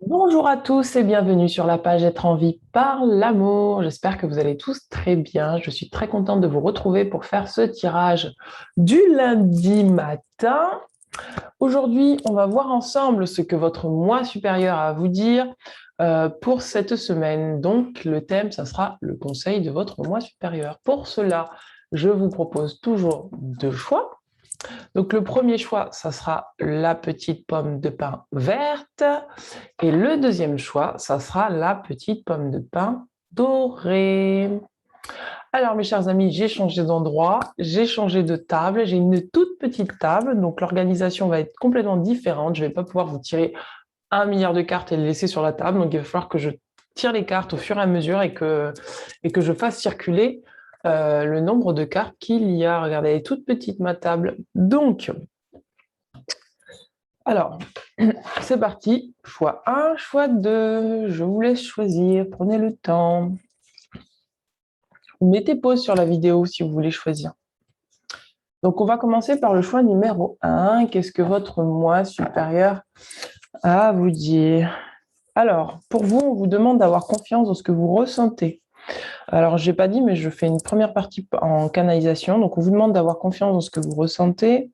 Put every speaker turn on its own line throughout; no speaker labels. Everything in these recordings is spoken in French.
Bonjour à tous et bienvenue sur la page Être en vie par l'amour. J'espère que vous allez tous très bien. Je suis très contente de vous retrouver pour faire ce tirage du lundi matin. Aujourd'hui, on va voir ensemble ce que votre moi supérieur a à vous dire pour cette semaine. Donc, le thème, ça sera le conseil de votre moi supérieur. Pour cela, je vous propose toujours deux choix. Donc, le premier choix, ça sera la petite pomme de pin verte. Et le deuxième choix, ça sera la petite pomme de pin dorée. Alors, mes chers amis, j'ai changé d'endroit, j'ai changé de table, j'ai une toute petite table, donc l'organisation va être complètement différente. Je ne vais pas pouvoir vous tirer 1 milliard de cartes et les laisser sur la table, donc il va falloir que je tire les cartes au fur et à mesure et que je fasse circuler le nombre de cartes qu'il y a. Regardez, elle est toute petite ma table. Donc, alors, c'est parti. Choix 1, choix 2. Je vous laisse choisir. Prenez le temps. Mettez pause sur la vidéo si vous voulez choisir. Donc, on va commencer par le choix numéro 1. Qu'est-ce que votre moi supérieur a à vous dire? Alors, pour vous, on vous demande d'avoir confiance dans ce que vous ressentez. Alors, je n'ai pas dit, mais je fais une première partie en canalisation. Donc, on vous demande d'avoir confiance dans ce que vous ressentez.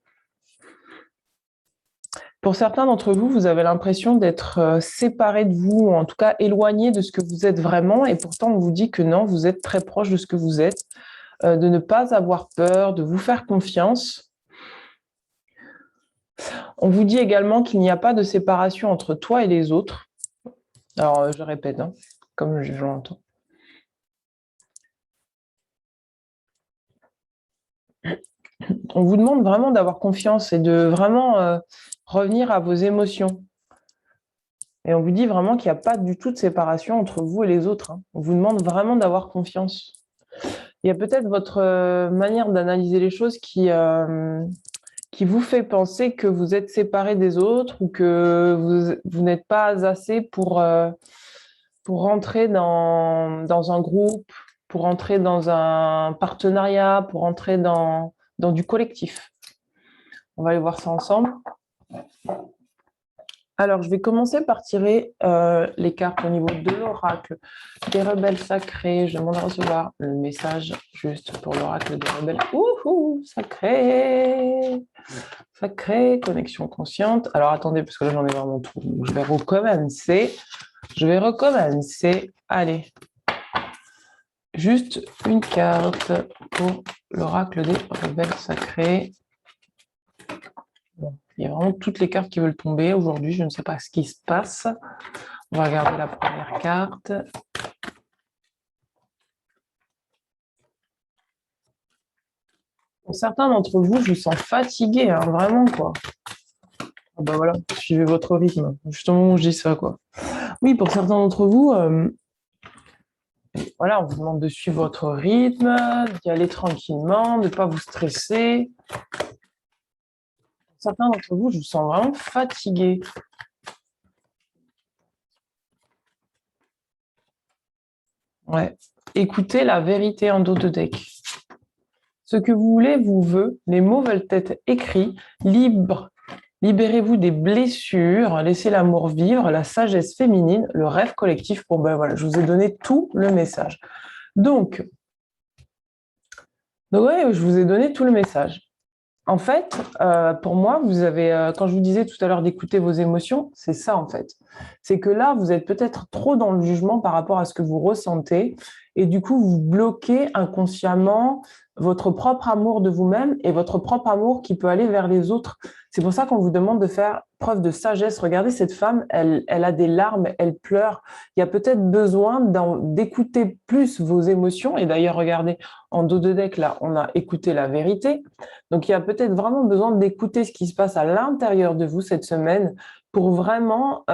Pour certains d'entre vous, vous avez l'impression d'être séparé de vous, ou en tout cas éloigné de ce que vous êtes vraiment, et pourtant on vous dit que non, vous êtes très proche de ce que vous êtes, de ne pas avoir peur, de vous faire confiance. On vous dit également qu'il n'y a pas de séparation entre toi et les autres. Alors, je répète, hein, comme je l'entends. On vous demande vraiment d'avoir confiance et de vraiment revenir à vos émotions. Et on vous dit vraiment qu'il n'y a pas du tout de séparation entre vous et les autres, hein. On vous demande vraiment d'avoir confiance. Il y a peut-être votre manière d'analyser les choses qui vous fait penser que vous êtes séparé des autres ou que vous n'êtes pas assez pour rentrer dans un groupe, pour rentrer dans un partenariat, pour rentrer dans du collectif. On va aller voir ça ensemble. Alors, je vais commencer par tirer les cartes au niveau de l'oracle des rebelles sacrés. Je demande à recevoir le message juste pour l'oracle des rebelles. Ouhou, sacré! Sacré, connexion consciente. Alors, attendez, parce que là, j'en ai vraiment trop. Je vais recommencer. Allez, juste une carte pour l'oracle des rebelles sacrés. Bon, il y a vraiment toutes les cartes qui veulent tomber aujourd'hui. Je ne sais pas ce qui se passe. On va regarder la première carte. Pour certains d'entre vous, je vous sens fatigué, hein, vraiment, quoi. Ah bah voilà, suivez votre rythme. Juste au moment où je dis ça, quoi. Oui, pour certains d'entre vous, voilà, on vous demande de suivre votre rythme, d'y aller tranquillement, de ne pas vous stresser. Pour certains d'entre vous, je vous sens vraiment fatigué. Ouais. Écoutez la vérité en dos de deck. Ce que vous voulez vous veut, les mots veulent être écrits, libre. Libérez-vous des blessures, laissez l'amour vivre, la sagesse féminine, le rêve collectif. Bon ben voilà, je vous ai donné tout le message. Donc ouais, je vous ai donné tout le message. En fait, pour moi, vous avez, quand je vous disais tout à l'heure d'écouter vos émotions, c'est ça en fait. C'est que là, vous êtes peut-être trop dans le jugement par rapport à ce que vous ressentez, et du coup, vous bloquez inconsciemment votre propre amour de vous-même et votre propre amour qui peut aller vers les autres. C'est pour ça qu'on vous demande de faire preuve de sagesse. Regardez cette femme, elle a des larmes, elle pleure. Il y a peut-être besoin d'écouter plus vos émotions. Et d'ailleurs, regardez, en dos de deck, là, on a écouté la vérité. Donc, il y a peut-être vraiment besoin d'écouter ce qui se passe à l'intérieur de vous cette semaine pour vraiment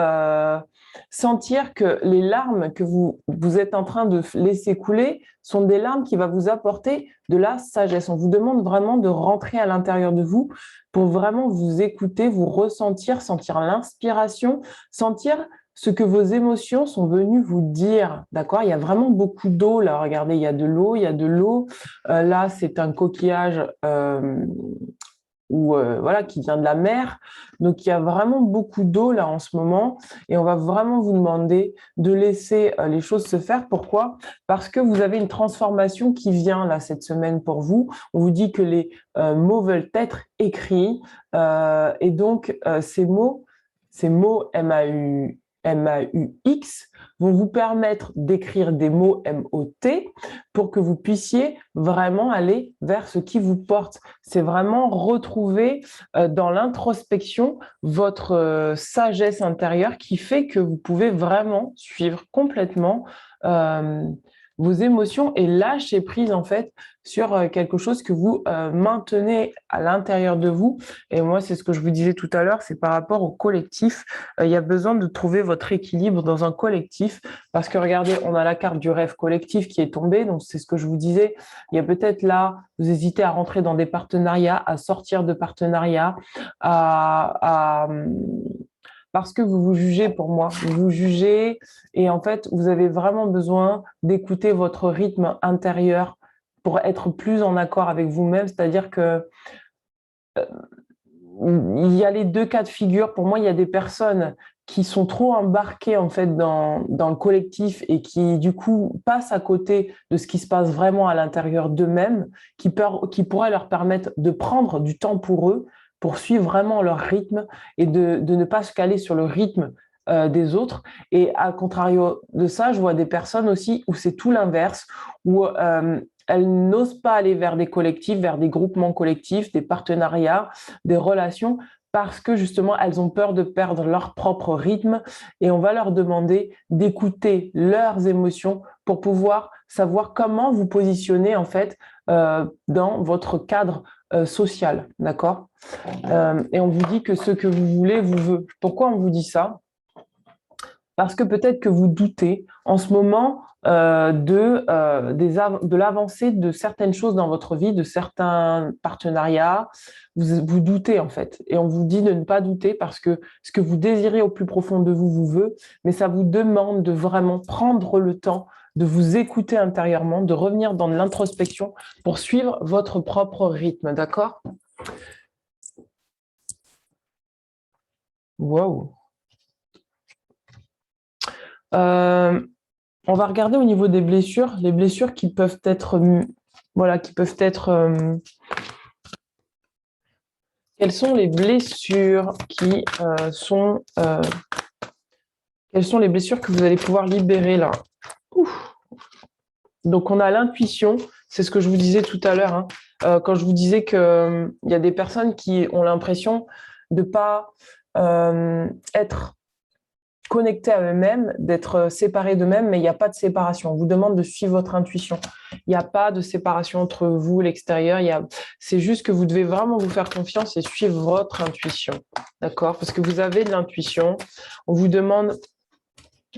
sentir que les larmes que vous êtes en train de laisser couler sont des larmes qui vont vous apporter de la sagesse. On vous demande vraiment de rentrer à l'intérieur de vous pour vraiment vous écouter, vous ressentir, sentir l'inspiration, sentir ce que vos émotions sont venues vous dire, d'accord? Il y a vraiment beaucoup d'eau là, regardez, il y a de l'eau, il y a de l'eau. Là, c'est un coquillage ou voilà, qui vient de la mer. Donc, il y a vraiment beaucoup d'eau là en ce moment et on va vraiment vous demander de laisser les choses se faire. Pourquoi? Parce que vous avez une transformation qui vient là cette semaine pour vous. On vous dit que les mots veulent être écrits et donc ces mots MAUX vont vous permettre d'écrire des mots MOT pour que vous puissiez vraiment aller vers ce qui vous porte. C'est vraiment retrouver dans l'introspection votre sagesse intérieure qui fait que vous pouvez vraiment suivre complètement euh, vos émotions et lâcher prise en fait sur quelque chose que vous maintenez à l'intérieur de vous. Et moi, c'est ce que je vous disais tout à l'heure, c'est par rapport au collectif. Il y a besoin de trouver votre équilibre dans un collectif parce que regardez, on a la carte du rêve collectif qui est tombée. Donc, c'est ce que je vous disais. Il y a peut-être là, vous hésitez à rentrer dans des partenariats, à sortir de partenariats, à parce que vous vous jugez pour moi. Vous vous jugez et en fait, vous avez vraiment besoin d'écouter votre rythme intérieur pour être plus en accord avec vous-même. C'est-à-dire que il y a les deux cas de figure. Pour moi, il y a des personnes qui sont trop embarquées en fait dans le collectif et qui du coup passent à côté de ce qui se passe vraiment à l'intérieur d'eux-mêmes, qui pourrait leur permettre de prendre du temps pour eux, pour suivre vraiment leur rythme et de ne pas se caler sur le rythme des autres. Et à contrario de ça, je vois des personnes aussi où c'est tout l'inverse, où elles n'osent pas aller vers des collectifs, vers des groupements collectifs, des partenariats, des relations, parce que justement, elles ont peur de perdre leur propre rythme et on va leur demander d'écouter leurs émotions pour pouvoir savoir comment vous positionner en fait dans votre cadre social, d'accord? Et on vous dit que ce que vous voulez vous veut. Pourquoi on vous dit ça? Parce que peut-être que vous doutez en ce moment de l'avancée de certaines choses dans votre vie, de certains partenariats. Vous doutez en fait. Et on vous dit de ne pas douter parce que ce que vous désirez au plus profond de vous vous veut, mais ça vous demande de vraiment prendre le temps de vous écouter intérieurement, de revenir dans l'introspection pour suivre votre propre rythme, d'accord? Wow. Euh, On va regarder au niveau des blessures, les blessures qui peuvent être, voilà, qui peuvent être. Quelles sont les blessures qui quelles sont les blessures que vous allez pouvoir libérer là? Ouf. Donc on a l'intuition, c'est ce que je vous disais tout à l'heure, hein, quand je vous disais que il y a des personnes qui ont l'impression de pas être connectés à eux-mêmes, d'être séparés d'eux-mêmes, mais il n'y a pas de séparation. On vous demande de suivre votre intuition. Il n'y a pas de séparation entre vous, l'extérieur. C'est juste que vous devez vraiment vous faire confiance et suivre votre intuition. D'accord? Parce que vous avez de l'intuition. On vous demande,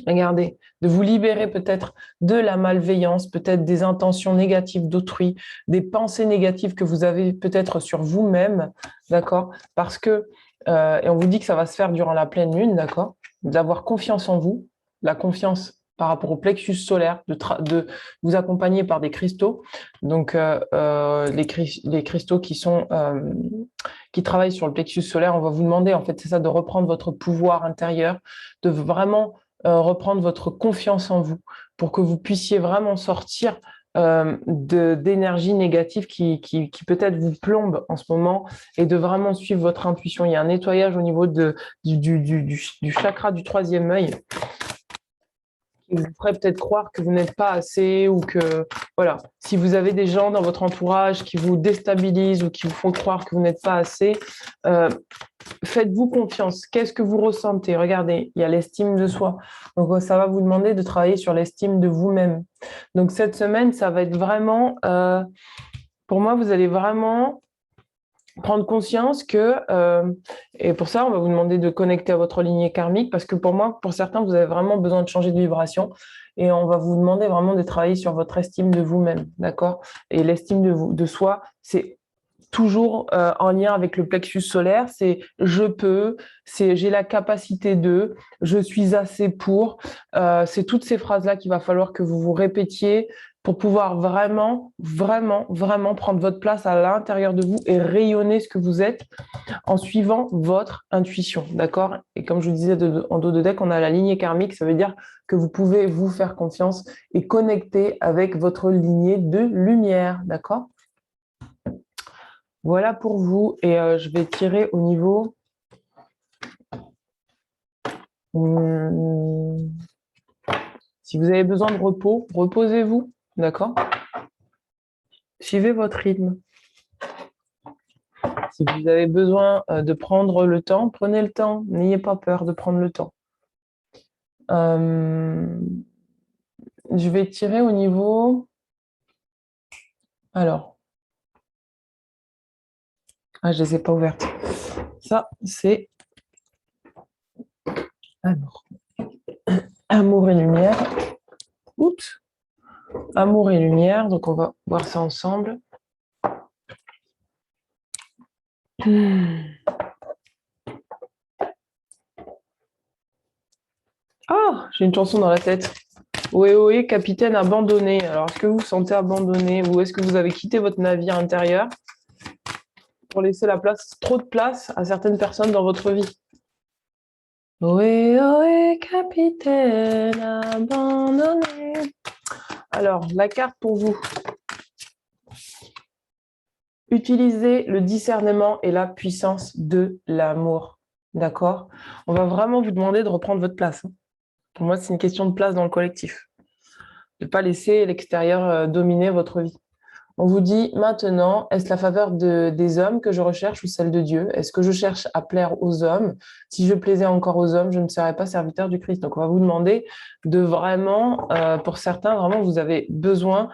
regardez, de vous libérer peut-être de la malveillance, peut-être des intentions négatives d'autrui, des pensées négatives que vous avez peut-être sur vous-même. D'accord? Parce que, et on vous dit que ça va se faire durant la pleine lune, d'accord? D'avoir confiance en vous, la confiance par rapport au plexus solaire, de vous accompagner par des cristaux. Donc, les cristaux qui travaillent sur le plexus solaire, on va vous demander, en fait, c'est ça, de reprendre votre pouvoir intérieur, de vraiment reprendre votre confiance en vous pour que vous puissiez vraiment sortir d'énergie négative qui peut-être vous plombe en ce moment et de vraiment suivre votre intuition. Il y a un nettoyage au niveau du chakra du troisième œil qui vous ferait peut-être croire que vous n'êtes pas assez ou que, voilà, si vous avez des gens dans votre entourage qui vous déstabilisent ou qui vous font croire que vous n'êtes pas assez, euh, faites-vous confiance. Qu'est-ce que vous ressentez? Regardez, il y a l'estime de soi. Donc, ça va vous demander de travailler sur l'estime de vous-même. Donc, cette semaine, ça va être vraiment, pour moi, vous allez vraiment prendre conscience que, et pour ça, on va vous demander de connecter à votre lignée karmique, parce que pour moi, pour certains, vous avez vraiment besoin de changer de vibration, et on va vous demander vraiment de travailler sur votre estime de vous-même, d'accord? Et l'estime de soi, c'est toujours en lien avec le plexus solaire, c'est je peux, c'est j'ai la capacité de, je suis assez pour. C'est toutes ces phrases-là qu'il va falloir que vous vous répétiez pour pouvoir vraiment, vraiment, vraiment prendre votre place à l'intérieur de vous et rayonner ce que vous êtes en suivant votre intuition, d'accord? Et comme je vous disais en dos de deck, on a la lignée karmique, ça veut dire que vous pouvez vous faire confiance et connecter avec votre lignée de lumière, d'accord? Voilà pour vous, et je vais tirer au niveau... Si vous avez besoin de repos, reposez-vous, d'accord? Suivez votre rythme. Si vous avez besoin de prendre le temps, prenez le temps. N'ayez pas peur de prendre le temps. Je vais tirer au niveau... Alors. Ah, je ne les ai pas ouvertes. Ça, c'est... Alors. Amour et lumière. Oups. Amour et lumière. Donc, on va voir ça ensemble. Ah, j'ai une chanson dans la tête. Ohé, ohé, capitaine abandonné. Alors, est-ce que vous vous sentez abandonné ou est-ce que vous avez quitté votre navire intérieur pour laisser trop de place à certaines personnes dans votre vie? Ohé, ohé, capitaine abandonné. Alors, la carte pour vous. Utilisez le discernement et la puissance de l'amour. D'accord? On va vraiment vous demander de reprendre votre place. Pour moi, c'est une question de place dans le collectif. De ne pas laisser l'extérieur dominer votre vie. On vous dit maintenant, est-ce la faveur des hommes que je recherche ou celle de Dieu? Est-ce que je cherche à plaire aux hommes? Si je plaisais encore aux hommes, je ne serais pas serviteur du Christ. Donc, on va vous demander de vraiment, pour certains, vraiment, vous avez besoin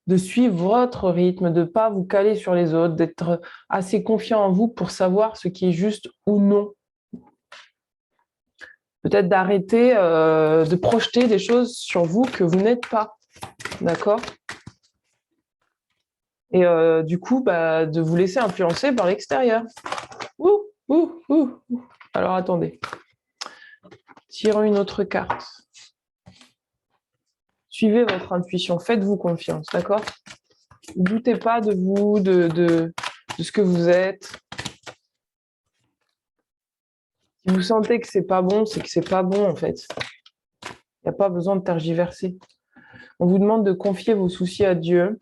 de suivre votre rythme, de ne pas vous caler sur les autres, d'être assez confiant en vous pour savoir ce qui est juste ou non. Peut-être d'arrêter de projeter des choses sur vous que vous n'êtes pas. D'accord? Et du coup, de vous laisser influencer par l'extérieur. Alors, attendez. Tirons une autre carte. Suivez votre intuition. Faites-vous confiance, d'accord? Ne doutez pas de vous, de ce que vous êtes. Si vous sentez que c'est pas bon, c'est que c'est pas bon, en fait. Il n'y a pas besoin de tergiverser. On vous demande de confier vos soucis à Dieu.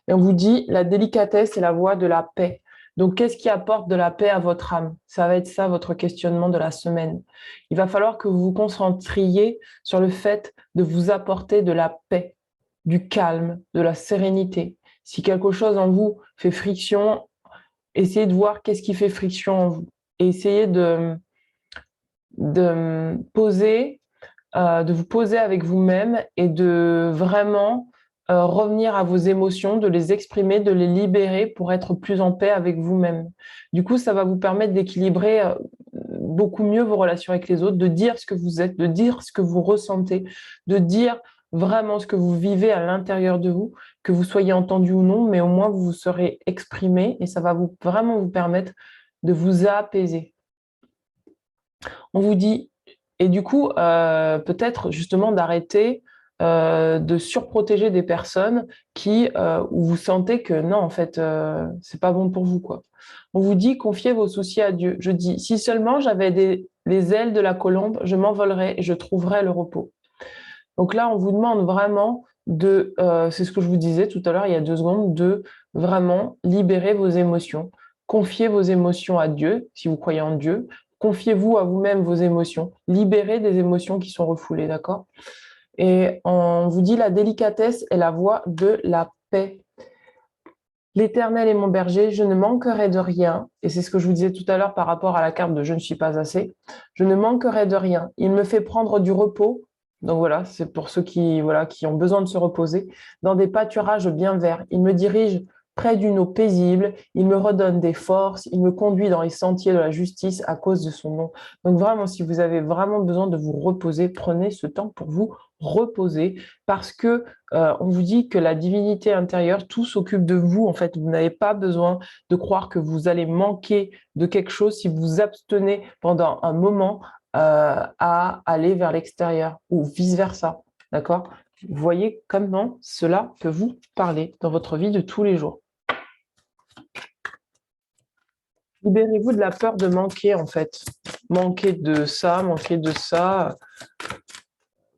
Et on vous dit, la délicatesse est la voie de la paix. Donc, qu'est-ce qui apporte de la paix à votre âme? Ça va être ça, votre questionnement de la semaine. Il va falloir que vous vous concentriez sur le fait de vous apporter de la paix, du calme, de la sérénité. Si quelque chose en vous fait friction, essayez de voir qu'est-ce qui fait friction en vous. Et essayez de poser, de vous poser avec vous-même et de vraiment revenir à vos émotions, de les exprimer, de les libérer pour être plus en paix avec vous-même. Du coup, ça va vous permettre d'équilibrer beaucoup mieux vos relations avec les autres, de dire ce que vous êtes, de dire ce que vous ressentez, de dire vraiment ce que vous vivez à l'intérieur de vous, que vous soyez entendu ou non, mais au moins vous vous serez exprimé et ça va vraiment vous permettre de vous apaiser. On vous dit, et du coup, peut-être justement d'arrêter de surprotéger des personnes où vous sentez que non, en fait, c'est pas bon pour vous, quoi. On vous dit, confiez vos soucis à Dieu. Je dis, si seulement j'avais les ailes de la colombe, je m'envolerais et je trouverais le repos. Donc là, on vous demande vraiment c'est ce que je vous disais tout à l'heure, il y a 2 secondes, de vraiment libérer vos émotions. Confiez vos émotions à Dieu, si vous croyez en Dieu. Confiez-vous à vous-même vos émotions. Libérez des émotions qui sont refoulées, d'accord? Et on vous dit, la délicatesse est la voie de la paix. L'Éternel est mon berger, je ne manquerai de rien. Et c'est ce que je vous disais tout à l'heure par rapport à la carte de « Je ne suis pas assez ». Je ne manquerai de rien. Il me fait prendre du repos. Donc voilà, c'est pour ceux qui ont besoin de se reposer. Dans des pâturages bien verts. Il me dirige près d'une eau paisible. Il me redonne des forces. Il me conduit dans les sentiers de la justice à cause de son nom. Donc vraiment, si vous avez vraiment besoin de vous reposer, prenez ce temps pour vous reposer parce que on vous dit que la divinité intérieure, tout s'occupe de vous. En fait, vous n'avez pas besoin de croire que vous allez manquer de quelque chose si vous vous abstenez pendant un moment à aller vers l'extérieur ou vice-versa. D'accord? voyez comment cela peut vous parler dans votre vie de tous les jours. Libérez-vous de la peur de manquer, en fait. Manquer de ça, manquer de ça.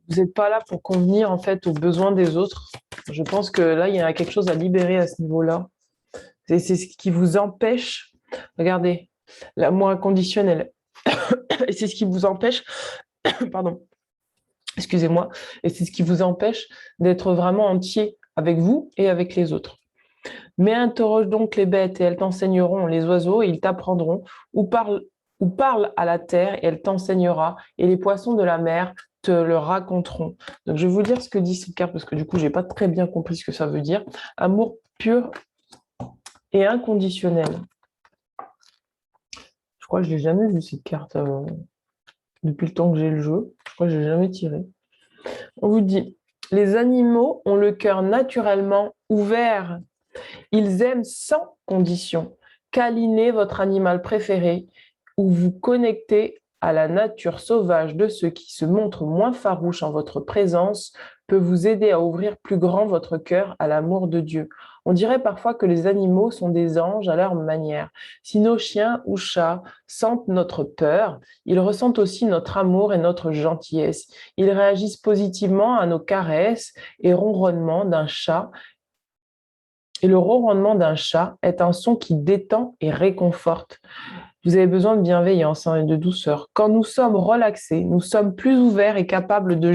Vous n'êtes pas là pour convenir, en fait, aux besoins des autres. Je pense que là, il y a quelque chose à libérer à ce niveau-là. C'est ce qui vous empêche, regardez, l'amour inconditionnel. Et c'est ce qui vous empêche, pardon, excusez-moi, et c'est ce qui vous empêche d'être vraiment entier avec vous et avec les autres. Mais interroge donc les bêtes et elles t'enseigneront, les oiseaux et ils t'apprendront, ou parle à la terre et elle t'enseignera, et les poissons de la mer te le raconteront. Donc je vais vous dire ce que dit cette carte parce que du coup j'ai pas très bien compris ce que ça veut dire. Amour pur et inconditionnel. Je crois que je l'ai jamais vu cette carte depuis le temps que j'ai le jeu. Je crois que je l'ai jamais tiré. On vous dit, les animaux ont le cœur naturellement ouvert. Ils aiment sans condition. Câlinez votre animal préféré ou vous connectez à la nature sauvage de ceux qui se montrent moins farouches en votre présence peut vous aider à ouvrir plus grand votre cœur à l'amour de Dieu. On dirait parfois que les animaux sont des anges à leur manière. Si nos chiens ou chats sentent notre peur, ils ressentent aussi notre amour et notre gentillesse. Ils réagissent positivement à nos caresses et ronronnements d'un chat. Et le ronronnement d'un chat est un son qui détend et réconforte. Vous avez besoin de bienveillance et de douceur. Quand nous sommes relaxés, nous sommes plus ouverts et capables de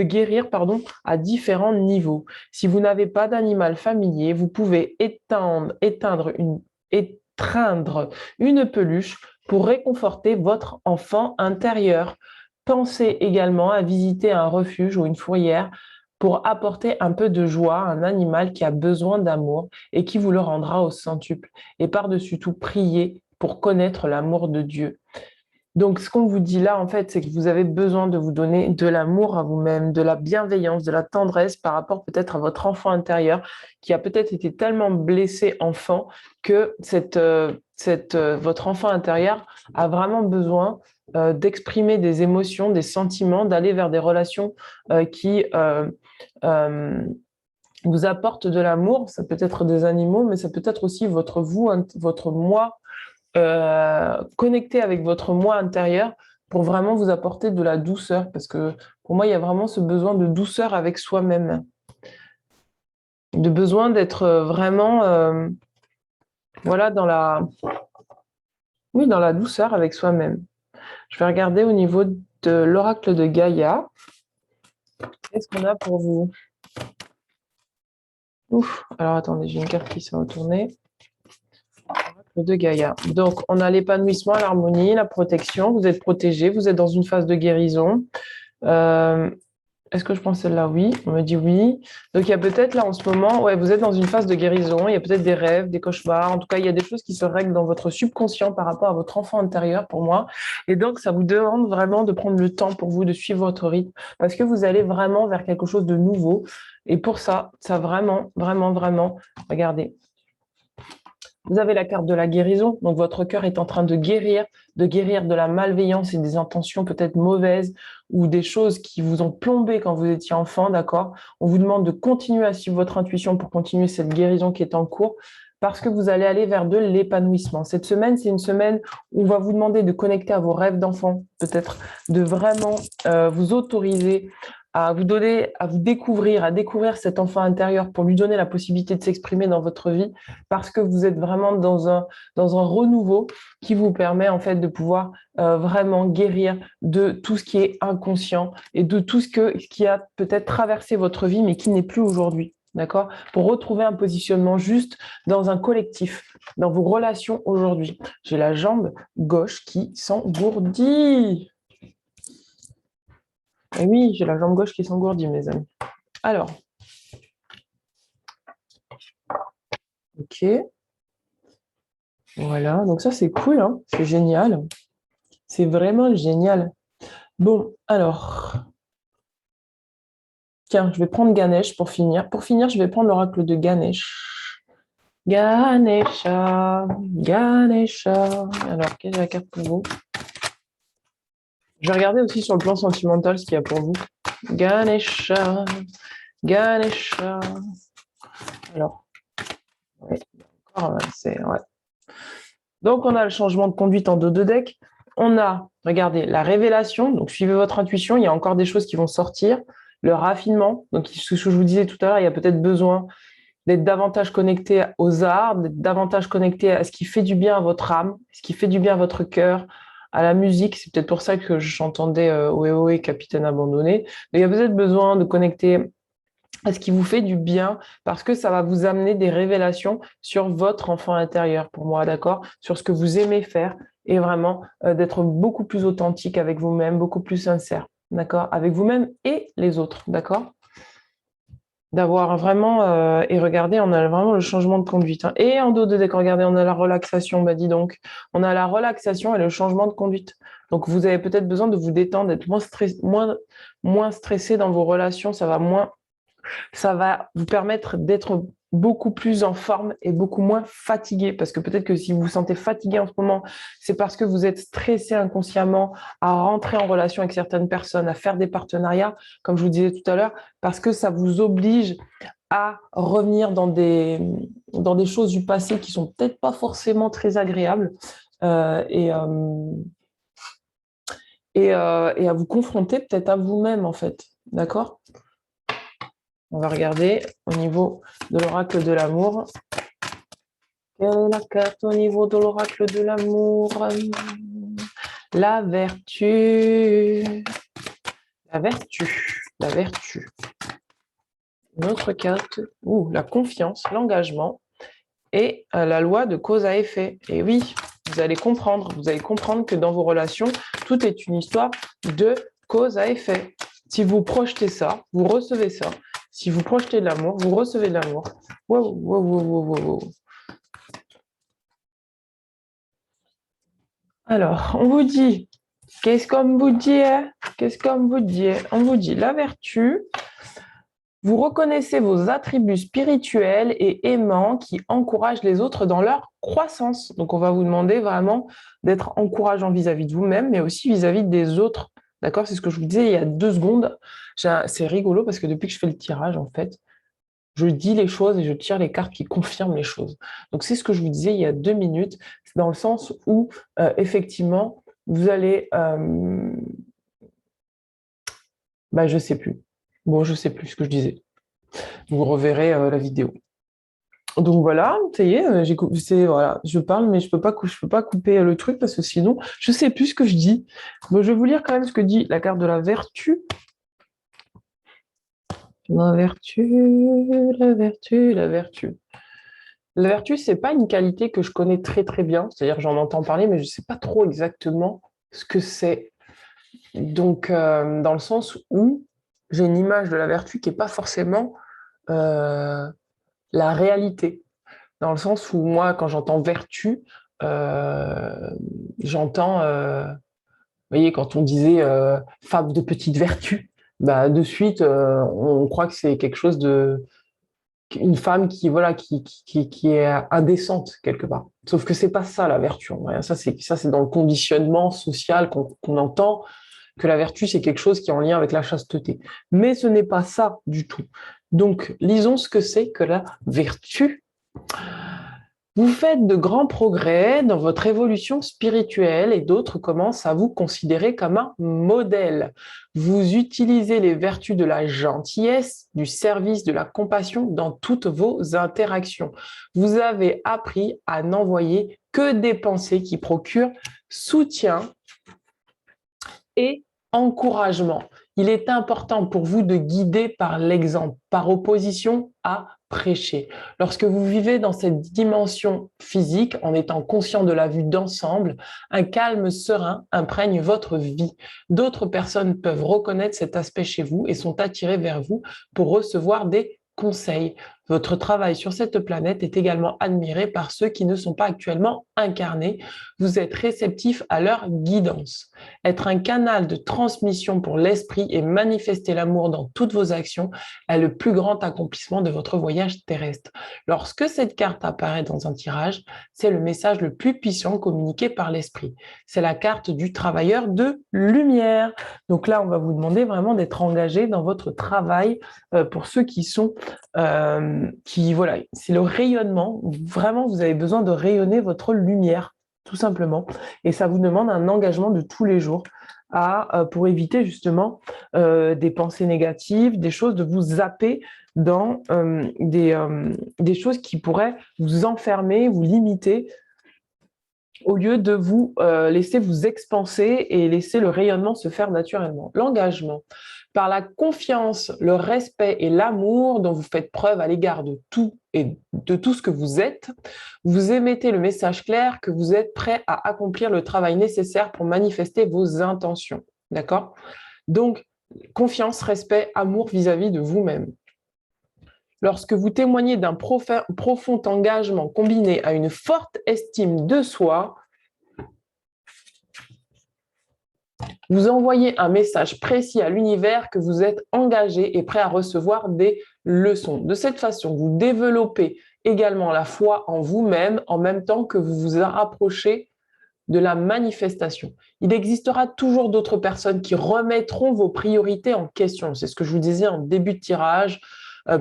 guérir, à différents niveaux. Si vous n'avez pas d'animal familier, vous pouvez étreindre une peluche pour réconforter votre enfant intérieur. Pensez également à visiter un refuge ou une fourrière pour apporter un peu de joie à un animal qui a besoin d'amour et qui vous le rendra au centuple. Et par-dessus tout, priez pour connaître l'amour de Dieu. Donc, ce qu'on vous dit là, en fait, c'est que vous avez besoin de vous donner de l'amour à vous-même, de la bienveillance, de la tendresse par rapport peut-être à votre enfant intérieur qui a peut-être été tellement blessé enfant que votre enfant intérieur a vraiment besoin d'exprimer des émotions, des sentiments, d'aller vers des relations qui vous apportent de l'amour. Ça peut être des animaux, mais ça peut être aussi votre moi connecté avec votre moi intérieur pour vraiment vous apporter de la douceur. Parce que pour moi, il y a vraiment ce besoin de douceur avec soi-même. De besoin d'être vraiment voilà, dans la douceur avec soi-même. Je vais regarder au niveau de l'oracle de Gaïa. Qu'est-ce qu'on a pour vous? Ouf, alors attendez, j'ai une carte qui s'est retournée. De Gaïa. Donc, on a l'épanouissement, l'harmonie, la protection. Vous êtes protégé, vous êtes dans une phase de guérison. Est-ce que je pense celle-là? Oui, on me dit oui. Donc, il y a peut-être là en ce moment, ouais, vous êtes dans une phase de guérison. Il y a peut-être des rêves, des cauchemars. En tout cas, il y a des choses qui se règlent dans votre subconscient par rapport à votre enfant intérieur pour moi. Et donc, ça vous demande vraiment de prendre le temps pour vous de suivre votre rythme parce que vous allez vraiment vers quelque chose de nouveau. Et pour ça, vraiment, vraiment, vraiment, regardez. Vous avez la carte de la guérison, donc votre cœur est en train de guérir de la malveillance et des intentions peut-être mauvaises ou des choses qui vous ont plombé quand vous étiez enfant, d'accord? On vous demande de continuer à suivre votre intuition pour continuer cette guérison qui est en cours parce que vous allez aller vers de l'épanouissement. Cette semaine, c'est une semaine où on va vous demander de connecter à vos rêves d'enfant, peut-être de vraiment vous autoriser à vous donner, à découvrir cet enfant intérieur pour lui donner la possibilité de s'exprimer dans votre vie parce que vous êtes vraiment dans un renouveau qui vous permet en fait de pouvoir vraiment guérir de tout ce qui est inconscient et de tout ce qui a peut-être traversé votre vie mais qui n'est plus aujourd'hui. D'accord? Pour retrouver un positionnement juste dans un collectif, dans vos relations aujourd'hui. J'ai la jambe gauche qui s'engourdit. Et oui, j'ai la jambe gauche qui s'engourdit, mes amis. Alors. Ok. Voilà, donc ça c'est cool, hein, c'est génial. C'est vraiment génial. Bon, alors. Tiens, je vais prendre Ganesh pour finir. Pour finir, je vais prendre l'oracle de Ganesh. Ganesha, Ganesha. Alors, quelle est la carte pour vous? Je vais regarder aussi sur le plan sentimental ce qu'il y a pour vous. Ganesha, Ganesha. Alors, oui, encore, ouais. Donc, on a le changement de conduite en dos de deck. On a, regardez, la révélation. Donc, suivez votre intuition. Il y a encore des choses qui vont sortir. Le raffinement. Donc, ce que je vous disais tout à l'heure, il y a peut-être besoin d'être davantage connecté aux arts, d'être davantage connecté à ce qui fait du bien à votre âme, ce qui fait du bien à votre cœur, à la musique. C'est peut-être pour ça que j'entendais Ohé Ohé, Capitaine Abandonné. Mais il y a peut-être besoin de connecter à ce qui vous fait du bien, parce que ça va vous amener des révélations sur votre enfant intérieur, pour moi, d'accord? Sur ce que vous aimez faire, et vraiment d'être beaucoup plus authentique avec vous-même, beaucoup plus sincère, d'accord? Avec vous-même et les autres, d'accord? D'avoir vraiment, et regardez, on a vraiment le changement de conduite, hein. Et en dos de deck, regardez, on a la relaxation, bah dis donc, on a la relaxation et le changement de conduite. Donc vous avez peut-être besoin de vous détendre, d'être moins stressé dans vos relations, ça va vous permettre d'être beaucoup plus en forme et beaucoup moins fatigué. Parce que peut-être que si vous vous sentez fatigué en ce moment, c'est parce que vous êtes stressé inconsciemment à rentrer en relation avec certaines personnes, à faire des partenariats, comme je vous disais tout à l'heure, parce que ça vous oblige à revenir dans des choses du passé qui sont peut-être pas forcément très agréables, euh, et, euh, et à vous confronter peut-être à vous-même, en fait. D'accord? On va regarder au niveau de l'oracle de l'amour. Quelle est la carte au niveau de l'oracle de l'amour? La vertu. La vertu. La vertu. Une autre carte. La confiance, l'engagement et la loi de cause à effet. Et oui, vous allez comprendre que dans vos relations, tout est une histoire de cause à effet. Si vous projetez ça, vous recevez ça. Si vous projetez de l'amour, vous recevez de l'amour. Wow, wow, wow, wow, wow. Alors, on vous dit, qu'est-ce qu'on vous dit? Qu'est-ce qu'on vous dit? On vous dit la vertu. Vous reconnaissez vos attributs spirituels et aimants qui encouragent les autres dans leur croissance. Donc, on va vous demander vraiment d'être encourageant vis-à-vis de vous-même, mais aussi vis-à-vis des autres. D'accord? C'est ce que je vous disais il y a 2 secondes. C'est rigolo parce que depuis que je fais le tirage, en fait, je dis les choses et je tire les cartes qui confirment les choses. Donc, c'est ce que je vous disais il y a 2 minutes, dans le sens où, effectivement, vous allez... je sais plus. Bon, je sais plus ce que je disais. Vous reverrez la vidéo. Donc voilà, ça y est, voilà, je parle, mais je peux pas couper le truc parce que sinon, je sais plus ce que je dis. Bon, je vais vous lire quand même ce que dit la carte de la vertu. La vertu, la vertu, la vertu. La vertu, c'est pas une qualité que je connais très très bien, c'est-à-dire j'en entends parler, mais je sais pas trop exactement ce que c'est. Donc, dans le sens où j'ai une image de la vertu qui est pas forcément la réalité. Dans le sens où moi, quand j'entends vertu, j'entends, vous voyez, quand on disait femme de petite vertu, bah, de suite, on croit que c'est quelque chose une femme qui, voilà, qui est indécente quelque part. Sauf que c'est pas ça la vertu. En vrai. Ça, c'est dans le conditionnement social qu'on entend que la vertu, c'est quelque chose qui est en lien avec la chasteté. Mais ce n'est pas ça du tout. Donc, lisons ce que c'est que la vertu. Vous faites de grands progrès dans votre évolution spirituelle et d'autres commencent à vous considérer comme un modèle. Vous utilisez les vertus de la gentillesse, du service, de la compassion dans toutes vos interactions. Vous avez appris à n'envoyer que des pensées qui procurent soutien et encouragement. Il est important pour vous de guider par l'exemple, par opposition à prêcher. Lorsque vous vivez dans cette dimension physique, en étant conscient de la vue d'ensemble, un calme serein imprègne votre vie. D'autres personnes peuvent reconnaître cet aspect chez vous et sont attirées vers vous pour recevoir des conseils. Votre travail sur cette planète est également admiré par ceux qui ne sont pas actuellement incarnés. Vous êtes réceptif à leur guidance. Être un canal de transmission pour l'esprit et manifester l'amour dans toutes vos actions est le plus grand accomplissement de votre voyage terrestre. Lorsque cette carte apparaît dans un tirage, c'est le message le plus puissant communiqué par l'esprit. C'est la carte du travailleur de lumière. Donc là, on va vous demander vraiment d'être engagé dans votre travail pour ceux qui sont, voilà, c'est le rayonnement. Vraiment, vous avez besoin de rayonner votre lumière, tout simplement. Et ça vous demande un engagement de tous les jours pour éviter justement des pensées négatives, des choses, de vous zapper dans des choses qui pourraient vous enfermer, vous limiter, au lieu de vous laisser vous expanser et laisser le rayonnement se faire naturellement. L'engagement, par la confiance, le respect et l'amour dont vous faites preuve à l'égard de tout et de tout ce que vous êtes, vous émettez le message clair que vous êtes prêt à accomplir le travail nécessaire pour manifester vos intentions. D'accord? Donc, confiance, respect, amour vis-à-vis de vous-même. Lorsque vous témoignez d'un profond engagement combiné à une forte estime de soi, vous envoyez un message précis à l'univers que vous êtes engagé et prêt à recevoir des leçons. De cette façon, vous développez également la foi en vous-même en même temps que vous vous rapprochez de la manifestation. Il existera toujours d'autres personnes qui remettront vos priorités en question. C'est ce que je vous disais en début de tirage.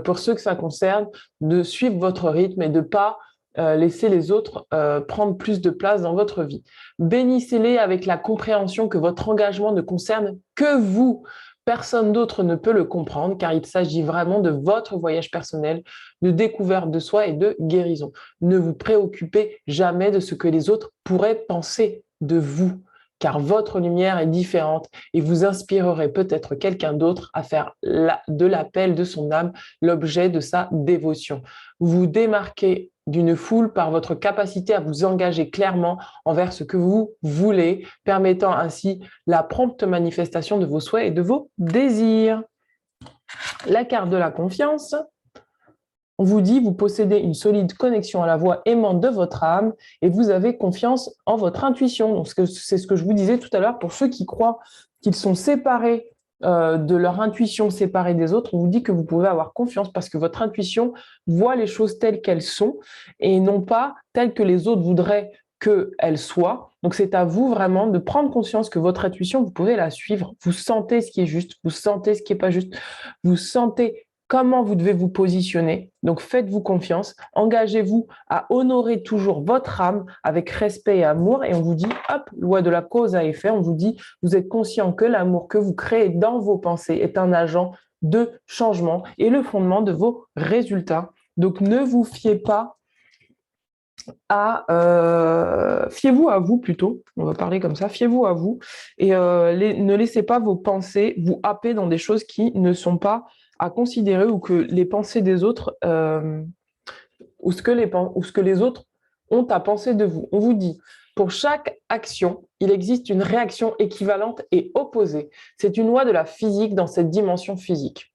Pour ceux que ça concerne, de suivre votre rythme et de ne pas laisser les autres prendre plus de place dans votre vie. Bénissez-les avec la compréhension que votre engagement ne concerne que vous. Personne d'autre ne peut le comprendre car il s'agit vraiment de votre voyage personnel, de découverte de soi et de guérison. Ne vous préoccupez jamais de ce que les autres pourraient penser de vous, car votre lumière est différente et vous inspirerez peut-être quelqu'un d'autre à faire de l'appel de son âme l'objet de sa dévotion. Vous vous démarquez d'une foule par votre capacité à vous engager clairement envers ce que vous voulez, permettant ainsi la prompte manifestation de vos souhaits et de vos désirs. La carte de la confiance. On vous dit, vous possédez une solide connexion à la voix aimante de votre âme et vous avez confiance en votre intuition. Donc, c'est ce que je vous disais tout à l'heure, pour ceux qui croient qu'ils sont séparés de leur intuition, séparés des autres, on vous dit que vous pouvez avoir confiance parce que votre intuition voit les choses telles qu'elles sont et non pas telles que les autres voudraient qu'elles soient. Donc, c'est à vous vraiment de prendre conscience que votre intuition, vous pouvez la suivre. Vous sentez ce qui est juste, vous sentez ce qui n'est pas juste, vous sentez comment vous devez vous positionner. Donc, faites-vous confiance, engagez-vous à honorer toujours votre âme avec respect et amour. Et on vous dit, hop, loi de la cause à effet, on vous dit, vous êtes conscient que l'amour que vous créez dans vos pensées est un agent de changement et le fondement de vos résultats. Donc, ne vous fiez pas fiez-vous à vous plutôt, on va parler comme ça, fiez-vous à vous et ne laissez pas vos pensées vous happer dans des choses qui ne sont pas à considérer ou que les pensées des autres ou ce que les autres ont à penser de vous. On vous dit, pour chaque action, il existe une réaction équivalente et opposée. C'est une loi de la physique dans cette dimension physique.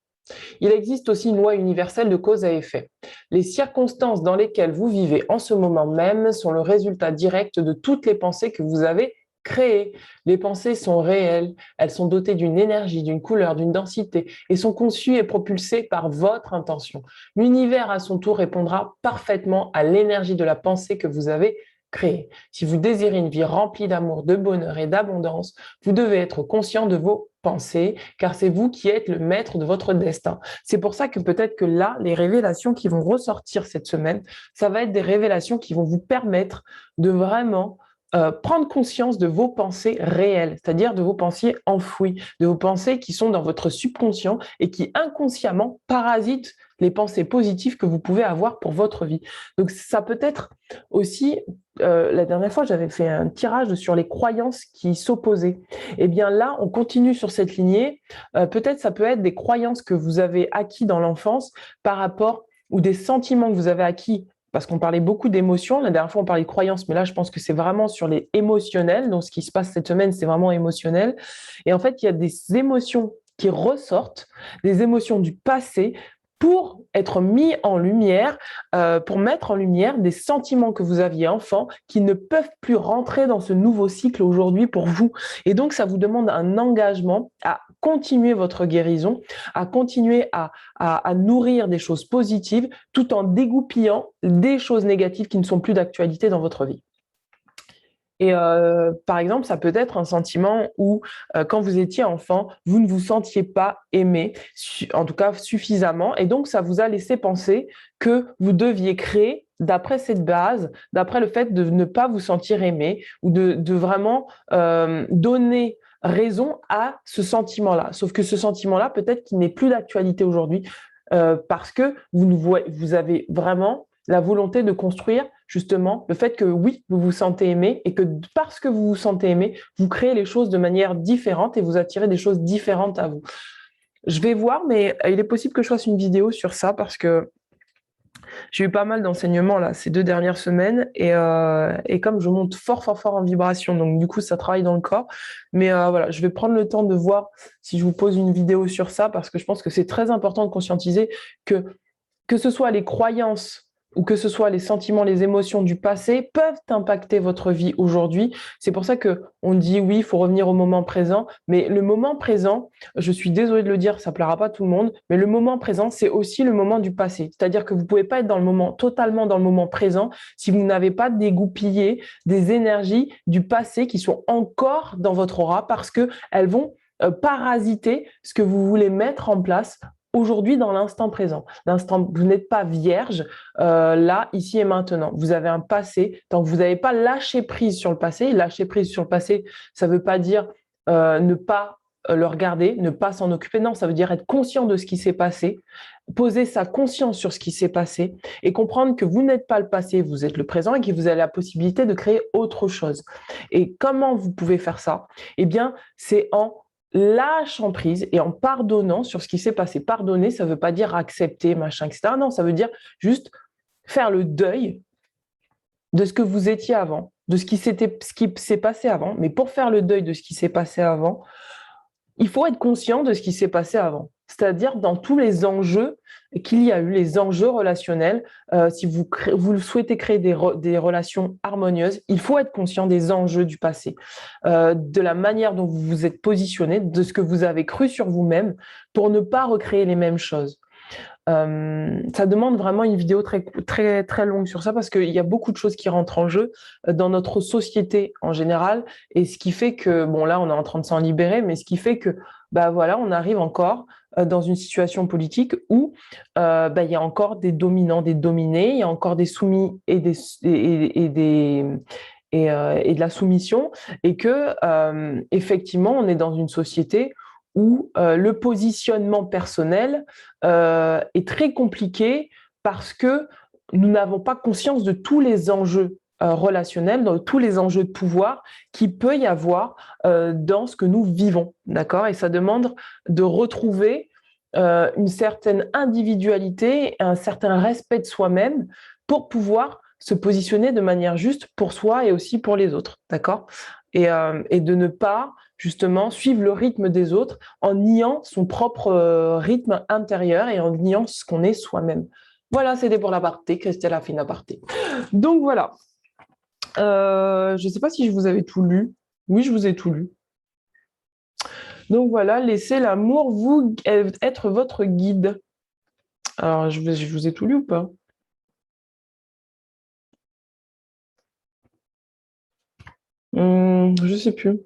Il existe aussi une loi universelle de cause à effet. Les circonstances dans lesquelles vous vivez en ce moment même sont le résultat direct de toutes les pensées que vous avez créées. Les pensées sont réelles, elles sont dotées d'une énergie, d'une couleur, d'une densité et sont conçues et propulsées par votre intention. L'univers, à son tour, répondra parfaitement à l'énergie de la pensée que vous avez créée. Si vous désirez une vie remplie d'amour, de bonheur et d'abondance, vous devez être conscient de vos pensées, car c'est vous qui êtes le maître de votre destin. C'est pour ça que peut-être que là, les révélations qui vont ressortir cette semaine, ça va être des révélations qui vont vous permettre de vraiment prendre conscience de vos pensées réelles, c'est-à-dire de vos pensées enfouies, de vos pensées qui sont dans votre subconscient et qui inconsciemment parasitent les pensées positives que vous pouvez avoir pour votre vie. Donc ça peut être aussi, la dernière fois j'avais fait un tirage sur les croyances qui s'opposaient. Et bien là, on continue sur cette lignée. Peut-être ça peut être des croyances que vous avez acquis dans l'enfance par rapport ou des sentiments que vous avez acquis parce qu'on parlait beaucoup d'émotions. La dernière fois, on parlait de croyances, mais là, je pense que c'est vraiment sur les émotionnels. Donc, ce qui se passe cette semaine, c'est vraiment émotionnel. Et en fait, il y a des émotions qui ressortent, des émotions du passé pour être mis en lumière, pour mettre en lumière des sentiments que vous aviez enfant qui ne peuvent plus rentrer dans ce nouveau cycle aujourd'hui pour vous. Et donc, ça vous demande un engagement à continuer votre guérison, à continuer à nourrir des choses positives tout en dégoupillant des choses négatives qui ne sont plus d'actualité dans votre vie. Et par exemple, ça peut être un sentiment où, quand vous étiez enfant, vous ne vous sentiez pas aimé, en tout cas suffisamment, et donc ça vous a laissé penser que vous deviez créer d'après cette base, d'après le fait de ne pas vous sentir aimé, ou de vraiment donner raison à ce sentiment-là. Sauf que ce sentiment-là, peut-être qu'il n'est plus d'actualité aujourd'hui, parce que vous avez vraiment la volonté de construire justement le fait que oui, vous vous sentez aimé et que parce que vous vous sentez aimé, vous créez les choses de manière différente et vous attirez des choses différentes à vous. Je vais voir, mais il est possible que je fasse une vidéo sur ça parce que j'ai eu pas mal d'enseignements là ces 2 dernières semaines et comme je monte fort en vibration, donc du coup ça travaille dans le corps. Mais voilà, je vais prendre le temps de voir si je vous pose une vidéo sur ça parce que je pense que c'est très important de conscientiser que ce soit les croyances ou que ce soit les sentiments, les émotions du passé peuvent impacter votre vie aujourd'hui. C'est pour ça que on dit oui, il faut revenir au moment présent, mais le moment présent, je suis désolée de le dire, ça plaira pas à tout le monde, mais le moment présent, c'est aussi le moment du passé. C'est-à-dire que vous pouvez pas être totalement dans le moment présent si vous n'avez pas dégoupillé des énergies du passé qui sont encore dans votre aura parce que elles vont parasiter ce que vous voulez mettre en place aujourd'hui dans l'instant présent. Vous n'êtes pas vierge là, ici et maintenant. Vous avez un passé. Tant que vous n'avez pas lâché prise sur le passé, lâcher prise sur le passé, ça ne veut pas dire ne pas le regarder, ne pas s'en occuper. Non, ça veut dire être conscient de ce qui s'est passé, poser sa conscience sur ce qui s'est passé et comprendre que vous n'êtes pas le passé, vous êtes le présent et que vous avez la possibilité de créer autre chose. Et comment vous pouvez faire ça? Eh bien, c'est en lâchant prise et en pardonnant sur ce qui s'est passé. Pardonner, ça ne veut pas dire accepter, machin, etc. Non, ça veut dire juste faire le deuil de ce que vous étiez avant, de ce qui s'est passé avant. Mais pour faire le deuil de ce qui s'est passé avant, il faut être conscient de ce qui s'est passé avant. C'est-à-dire dans tous les enjeux qu'il y a eu, les enjeux relationnels. Si vous souhaitez créer des relations harmonieuses, il faut être conscient des enjeux du passé, de la manière dont vous vous êtes positionné, de ce que vous avez cru sur vous-même pour ne pas recréer les mêmes choses. Ça demande vraiment une vidéo très longue sur ça parce qu'il y a beaucoup de choses qui rentrent en jeu dans notre société en général et ce qui fait que, bon là on est en train de s'en libérer, mais ce qui fait que bah voilà, on arrive encore dans une situation politique où il y a encore des dominants, des dominés, il y a encore des soumis et de la soumission et que effectivement on est dans une société où le positionnement personnel est très compliqué parce que nous n'avons pas conscience de tous les enjeux relationnels, de tous les enjeux de pouvoir qu'il peut y avoir dans ce que nous vivons, d'accord? Et ça demande de retrouver une certaine individualité, un certain respect de soi-même pour pouvoir se positionner de manière juste pour soi et aussi pour les autres, d'accord? Et de ne pas justement suivre le rythme des autres en niant son propre rythme intérieur et en niant ce qu'on est soi-même. Voilà, c'était pour l'aparté, Christelle a fait une aparté. Donc voilà. Je ne sais pas si je vous avais tout lu. Oui, je vous ai tout lu. Donc voilà, laissez l'amour être votre guide. Alors, je vous ai tout lu ou pas? Je sais plus.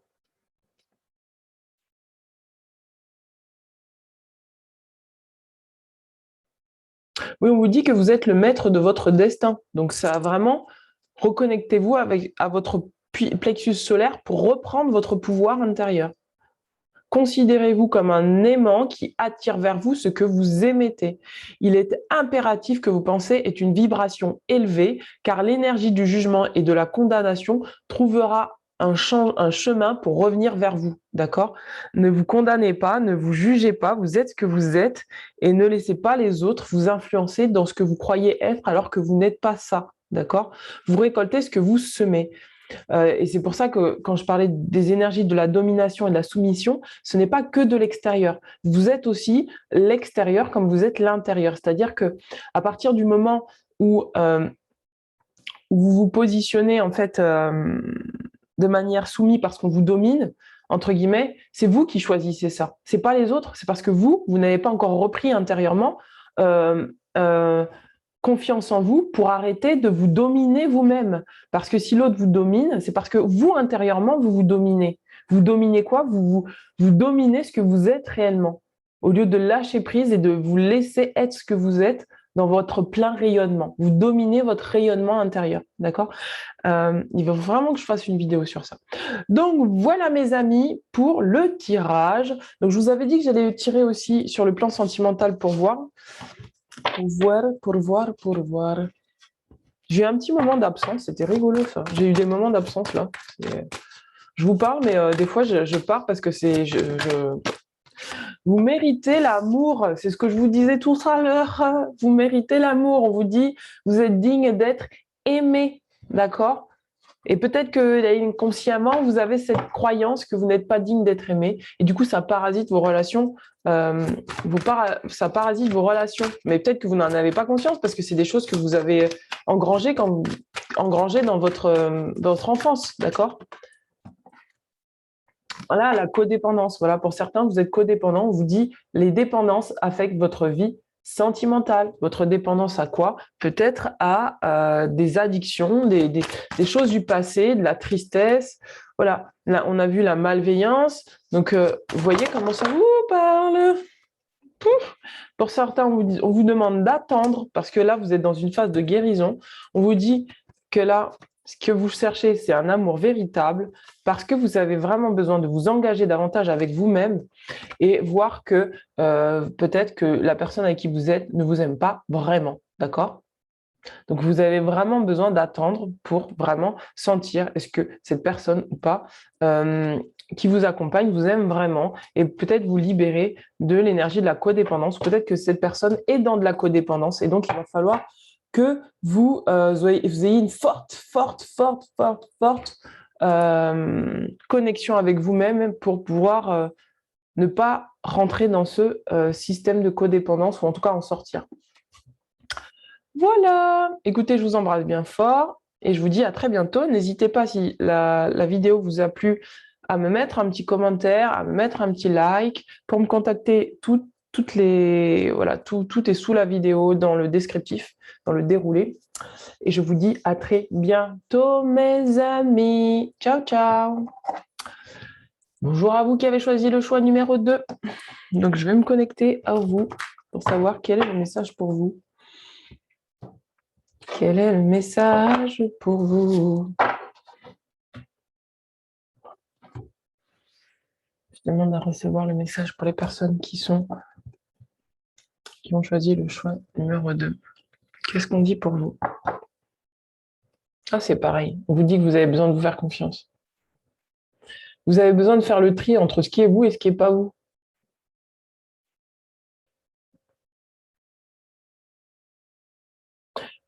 Oui, on vous dit que vous êtes le maître de votre destin. Donc, ça vraiment, reconnectez-vous à votre plexus solaire pour reprendre votre pouvoir intérieur. Considérez-vous comme un aimant qui attire vers vous ce que vous émettez. Il est impératif que vos pensées aient une vibration élevée, car l'énergie du jugement et de la condamnation trouvera un chemin pour revenir vers vous. D'accord? Ne vous condamnez pas, ne vous jugez pas, vous êtes ce que vous êtes et ne laissez pas les autres vous influencer dans ce que vous croyez être alors que vous n'êtes pas ça. D'accord? Vous récoltez ce que vous semez. Et c'est pour ça que quand je parlais des énergies de la domination et de la soumission, ce n'est pas que de l'extérieur. Vous êtes aussi l'extérieur comme vous êtes l'intérieur. C'est-à-dire que à partir du moment où vous vous positionnez en fait de manière soumise parce qu'on vous domine, entre guillemets, c'est vous qui choisissez ça. C'est pas les autres. C'est parce que vous n'avez pas encore repris intérieurement euh, euh, confiance en vous pour arrêter de vous dominer vous-même. Parce que si l'autre vous domine, c'est parce que vous, intérieurement, vous vous dominez. Vous dominez quoi? Vous dominez ce que vous êtes réellement. Au lieu de lâcher prise et de vous laisser être ce que vous êtes dans votre plein rayonnement. Vous dominez votre rayonnement intérieur. D'accord? Il va vraiment que je fasse une vidéo sur ça. Donc, voilà, mes amis, pour le tirage. Donc, je vous avais dit que j'allais tirer aussi sur le plan sentimental pour voir. Pour voir. J'ai eu un petit moment d'absence, c'était rigolo ça. J'ai eu des moments d'absence là. Je vous parle, mais des fois je pars parce que vous méritez l'amour. C'est ce que je vous disais tout à l'heure. Vous méritez l'amour. On vous dit, vous êtes digne d'être aimé, d'accord? Et peut-être que inconsciemment, vous avez cette croyance que vous n'êtes pas digne d'être aimé. Et du coup, ça parasite vos relations. Ça parasite vos relations. Mais peut-être que vous n'en avez pas conscience parce que c'est des choses que vous avez engrangées dans votre enfance. D'accord? Voilà, la codépendance. Voilà, pour certains, vous êtes codépendant. On vous dit les dépendances affectent votre vie sentimentale. Votre dépendance à quoi? Peut-être à des addictions, des choses du passé, de la tristesse. Voilà, là, on a vu la malveillance. Donc, vous voyez comment ça vous parle? Pouf. Pour certains, on vous demande d'attendre parce que là, vous êtes dans une phase de guérison. On vous dit que là, ce que vous cherchez, c'est un amour véritable parce que vous avez vraiment besoin de vous engager davantage avec vous-même et voir que peut-être que la personne avec qui vous êtes ne vous aime pas vraiment. D'accord? Donc, vous avez vraiment besoin d'attendre pour vraiment sentir est-ce que cette personne ou pas qui vous accompagne vous aime vraiment et peut-être vous libérer de l'énergie de la codépendance. Peut-être que cette personne est dans de la codépendance et donc il va falloir que vous ayez une forte connexion avec vous-même pour pouvoir ne pas rentrer dans ce système de codépendance ou en tout cas en sortir. Voilà, écoutez, je vous embrasse bien fort et je vous dis à très bientôt. N'hésitez pas, si la vidéo vous a plu, à me mettre un petit commentaire, à me mettre un petit like. Pour me contacter, tout est sous la vidéo, dans le descriptif, dans le déroulé. Et je vous dis à très bientôt, mes amis. Ciao, ciao. Bonjour à vous qui avez choisi le choix numéro 2. Donc, je vais me connecter à vous pour savoir quel est le message pour vous. Quel est le message pour vous? Je demande à recevoir le message pour les personnes qui ont choisi le choix numéro 2. Qu'est-ce qu'on dit pour vous? Ah, c'est pareil. On vous dit que vous avez besoin de vous faire confiance. Vous avez besoin de faire le tri entre ce qui est vous et ce qui n'est pas vous.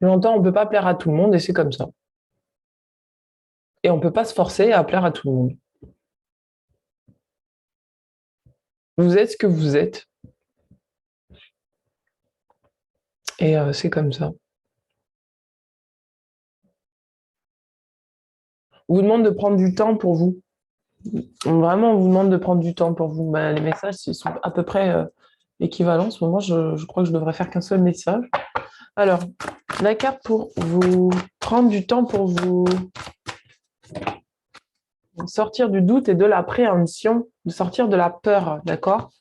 Longtemps, on ne peut pas plaire à tout le monde et c'est comme ça. Et on ne peut pas se forcer à plaire à tout le monde. Vous êtes ce que vous êtes. Et c'est comme ça. On vous demande de prendre du temps pour vous. Vraiment, on vous demande de prendre du temps pour vous. Les messages sont à peu près équivalents. En ce moment, je crois que je devrais faire qu'un seul message. Alors, la carte pour vous prendre du temps pour vous sortir du doute et de l'appréhension, de sortir de la peur, d'accord?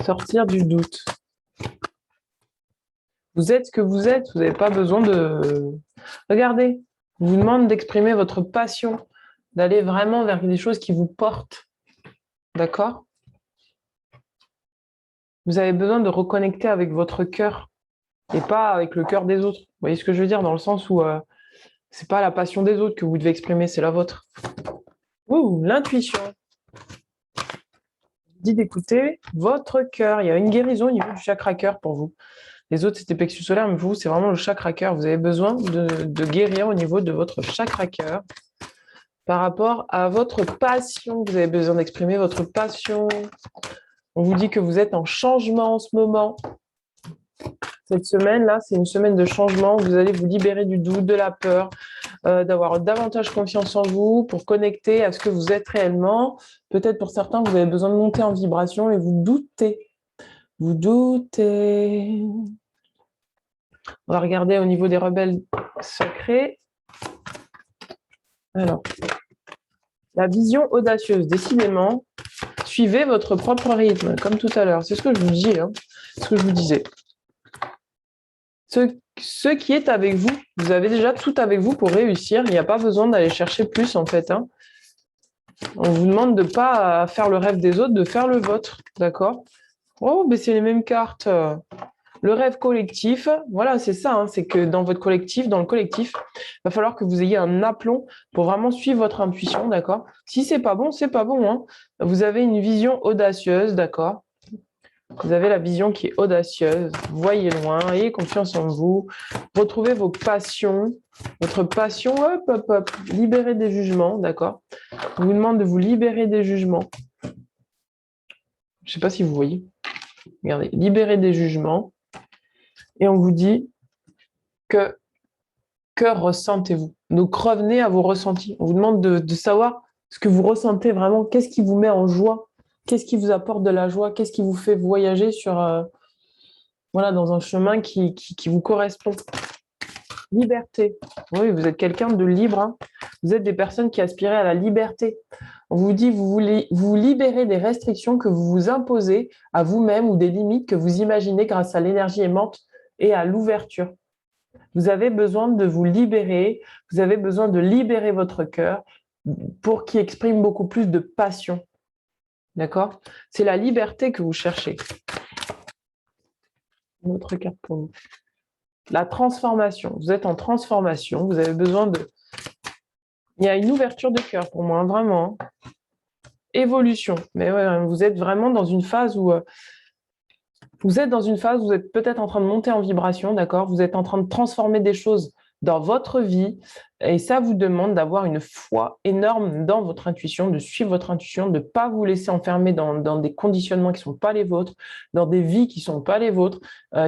Sortir du doute. Vous êtes ce que vous êtes, vous n'avez pas besoin de... Regardez, on vous demande d'exprimer votre passion, d'aller vraiment vers des choses qui vous portent, d'accord? Vous avez besoin de reconnecter avec votre cœur et pas avec le cœur des autres. Vous voyez ce que je veux dire? Dans le sens où c'est pas la passion des autres que vous devez exprimer, c'est la vôtre. Ouh, l'intuition. Dit d'écouter votre cœur. Il y a une guérison au niveau du chakra cœur pour vous. Les autres, c'était plexus solaire, mais vous, c'est vraiment le chakra cœur. Vous avez besoin de guérir au niveau de votre chakra cœur. par rapport à votre passion. Vous avez besoin d'exprimer votre passion. On vous dit que vous êtes en changement en ce moment. Cette semaine-là, c'est une semaine de changement. Vous allez vous libérer du doute, de la peur, d'avoir davantage confiance en vous pour connecter à ce que vous êtes réellement. Peut-être pour certains, vous avez besoin de monter en vibration et vous doutez. Vous doutez. On va regarder au niveau des rebelles secrets. Alors, la vision audacieuse, décidément, suivez votre propre rythme, comme tout à l'heure. C'est ce que je vous dis, hein, ce que je vous disais. Ce qui est avec vous, vous avez déjà tout avec vous pour réussir. Il n'y a pas besoin d'aller chercher plus, en fait. Hein. On vous demande de ne pas faire le rêve des autres, de faire le vôtre, d'accord? Oh, mais c'est les mêmes cartes. Le rêve collectif, voilà, c'est ça, hein, c'est que dans votre collectif, dans le collectif, il va falloir que vous ayez un aplomb pour vraiment suivre votre intuition, d'accord? Si c'est pas bon, c'est pas bon, hein. Vous avez une vision audacieuse, d'accord? Vous avez la vision qui est audacieuse, voyez loin, ayez confiance en vous, retrouvez vos passions, votre passion, hop, hop, hop, libérez des jugements, d'accord? On vous demande de vous libérer des jugements. Je ne sais pas si vous voyez. Regardez, libérer des jugements. Et on vous dit que ressentez-vous? Donc revenez à vos ressentis. On vous demande de savoir ce que vous ressentez vraiment. Qu'est-ce qui vous met en joie? Qu'est-ce qui vous apporte de la joie? Qu'est-ce qui vous fait voyager sur, voilà, dans un chemin qui vous correspond? Liberté. Oui, vous êtes quelqu'un de libre. Hein. Vous êtes des personnes qui aspirent à la liberté. On vous dit, vous voulez vous libérer des restrictions que vous vous imposez à vous-même ou des limites que vous imaginez grâce à l'énergie aimante et à l'ouverture. Vous avez besoin de vous libérer, vous avez besoin de libérer votre cœur pour qu'il exprime beaucoup plus de passion. D'accord? C'est la liberté que vous cherchez. Une autre carte pour nous. La transformation. Vous êtes en transformation, vous avez besoin de... Il y a une ouverture de cœur pour moi, vraiment. Évolution. Mais ouais, vous êtes vraiment dans une phase où... Vous êtes dans une phase où vous êtes peut-être en train de monter en vibration, d'accord? Vous êtes en train de transformer des choses dans votre vie et ça vous demande d'avoir une foi énorme dans votre intuition, de suivre votre intuition, de ne pas vous laisser enfermer dans des conditionnements qui ne sont pas les vôtres, dans des vies qui ne sont pas les vôtres.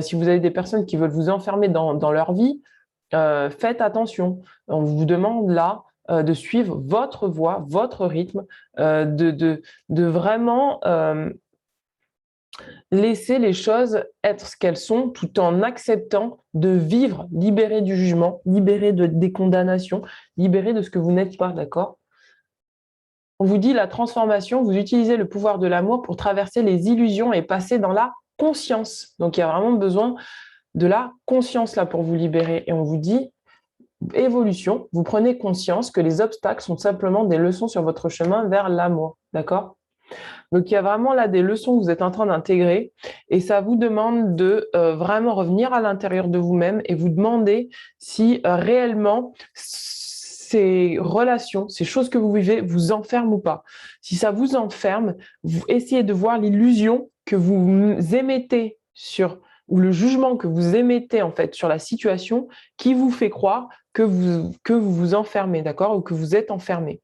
Si vous avez des personnes qui veulent vous enfermer dans leur vie, faites attention. On vous demande là de suivre votre voie, votre rythme, de vraiment... laisser les choses être ce qu'elles sont tout en acceptant de vivre, libéré du jugement, libéré des condamnations, libéré de ce que vous n'êtes pas, d'accord? On vous dit la transformation, vous utilisez le pouvoir de l'amour pour traverser les illusions et passer dans la conscience. Donc il y a vraiment besoin de la conscience là pour vous libérer. Et on vous dit évolution, vous prenez conscience que les obstacles sont simplement des leçons sur votre chemin vers l'amour, d'accord? Donc, il y a vraiment là des leçons que vous êtes en train d'intégrer et ça vous demande de vraiment revenir à l'intérieur de vous-même et vous demander si réellement ces relations, ces choses que vous vivez vous enferment ou pas. Si ça vous enferme, vous essayez de voir l'illusion que vous émettez sur ou le jugement que vous émettez en fait sur la situation qui vous fait croire que vous vous enfermez, d'accord, ou que vous êtes enfermé.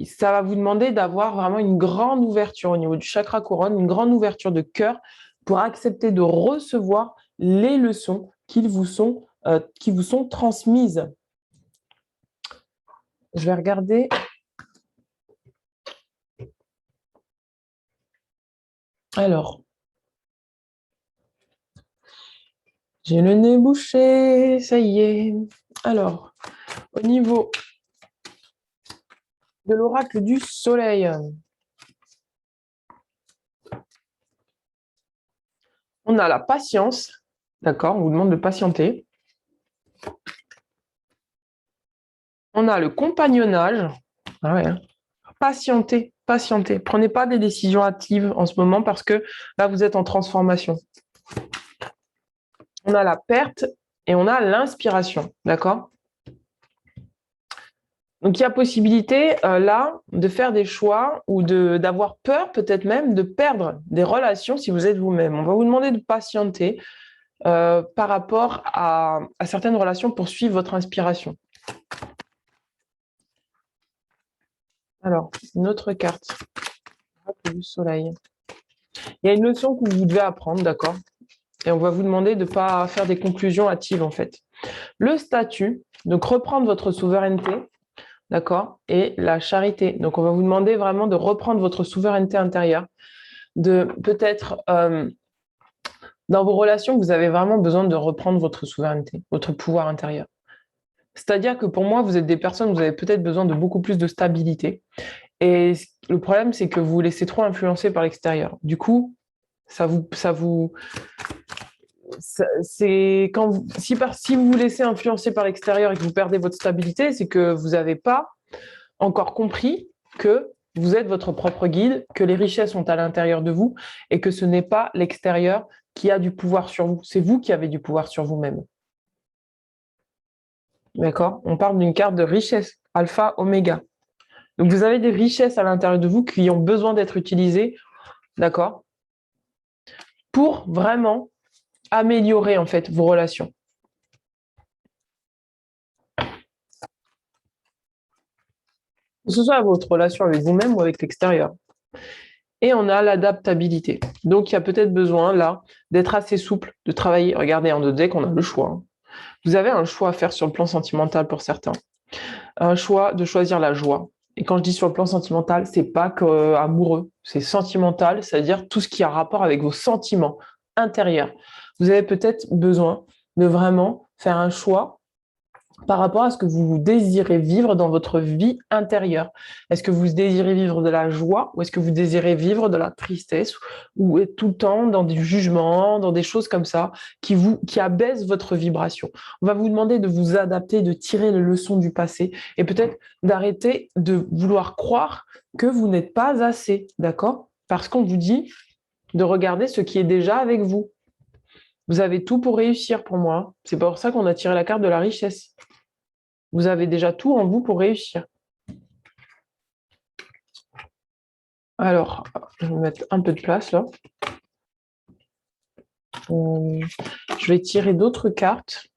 Ça va vous demander d'avoir vraiment une grande ouverture au niveau du chakra couronne, une grande ouverture de cœur pour accepter de recevoir les leçons qui vous sont transmises. Je vais regarder. Alors, j'ai le nez bouché, ça y est. Alors, au niveau de l'oracle du soleil, on a la patience, d'accord, on vous demande de patienter. On a le compagnonnage, ah ouais, hein. Patientez, patientez. Prenez pas des décisions hâtives en ce moment parce que là, vous êtes en transformation. On a la perte et on a l'inspiration, d'accord? Donc, il y a possibilité, là, de faire des choix ou d'avoir peur, peut-être même, de perdre des relations si vous êtes vous-même. On va vous demander de patienter par rapport à certaines relations pour suivre votre inspiration. Alors, une autre carte. Oracle du soleil. Il y a une leçon que vous devez apprendre, d'accord? Et on va vous demander de ne pas faire des conclusions hâtives, en fait. Le statut, donc reprendre votre souveraineté, d'accord? Et la charité. Donc, on va vous demander vraiment de reprendre votre souveraineté intérieure, de peut-être, dans vos relations, vous avez vraiment besoin de reprendre votre souveraineté, votre pouvoir intérieur. C'est-à-dire que pour moi, vous êtes des personnes, vous avez peut-être besoin de beaucoup plus de stabilité. Et le problème, c'est que vous vous laissez trop influencer par l'extérieur. Du coup, c'est quand si vous vous laissez influencer par l'extérieur et que vous perdez votre stabilité, c'est que vous n'avez pas encore compris que vous êtes votre propre guide, que les richesses sont à l'intérieur de vous et que ce n'est pas l'extérieur qui a du pouvoir sur vous. C'est vous qui avez du pouvoir sur vous-même. D'accord? On parle d'une carte de richesse, alpha, oméga. Donc vous avez des richesses à l'intérieur de vous qui ont besoin d'être utilisées, d'accord? Pour vraiment améliorer en fait vos relations. Que ce soit votre relation avec vous-même ou avec l'extérieur. Et on a l'adaptabilité. Donc il y a peut-être besoin là d'être assez souple, de travailler. Regardez, en 2D qu'on a le choix, hein. Vous avez un choix à faire sur le plan sentimental pour certains. Un choix de choisir la joie. Et quand je dis sur le plan sentimental, c'est pas que amoureux, c'est sentimental, c'est-à-dire tout ce qui a rapport avec vos sentiments intérieurs. Vous avez peut-être besoin de vraiment faire un choix par rapport à ce que vous désirez vivre dans votre vie intérieure. Est-ce que vous désirez vivre de la joie ou est-ce que vous désirez vivre de la tristesse ou être tout le temps dans des jugements, dans des choses comme ça qui abaissent votre vibration? On va vous demander de vous adapter, de tirer les leçons du passé et peut-être d'arrêter de vouloir croire que vous n'êtes pas assez, d'accord? Parce qu'on vous dit de regarder ce qui est déjà avec vous. Vous avez tout pour réussir pour moi. C'est pour ça qu'on a tiré la carte de la richesse. Vous avez déjà tout en vous pour réussir. Alors, je vais mettre un peu de place là. Je vais tirer d'autres cartes.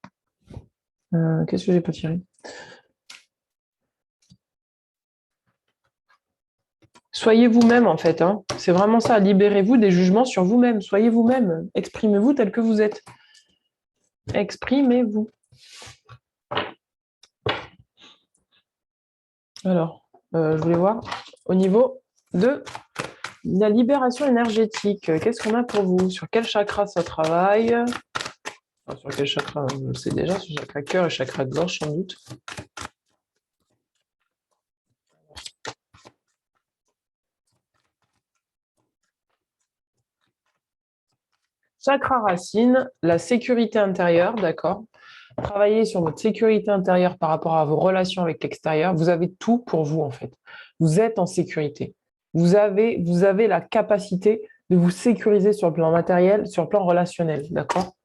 Qu'est-ce que j'ai pas tiré? Soyez vous-même en fait, hein. C'est vraiment ça. Libérez-vous des jugements sur vous-même. Soyez vous-même. Exprimez-vous tel que vous êtes. Exprimez-vous. Alors, je voulais voir au niveau de la libération énergétique. Qu'est-ce qu'on a pour vous? Sur quel chakra ça travaille? Enfin, sur quel chakra? Je sais déjà, sur chakra cœur et chakra gorge sans doute. Chakra racine, la sécurité intérieure, d'accord? Travaillez sur votre sécurité intérieure par rapport à vos relations avec l'extérieur. Vous avez tout pour vous, en fait. Vous êtes en sécurité. Vous avez la capacité de vous sécuriser sur le plan matériel, sur le plan relationnel, d'accord?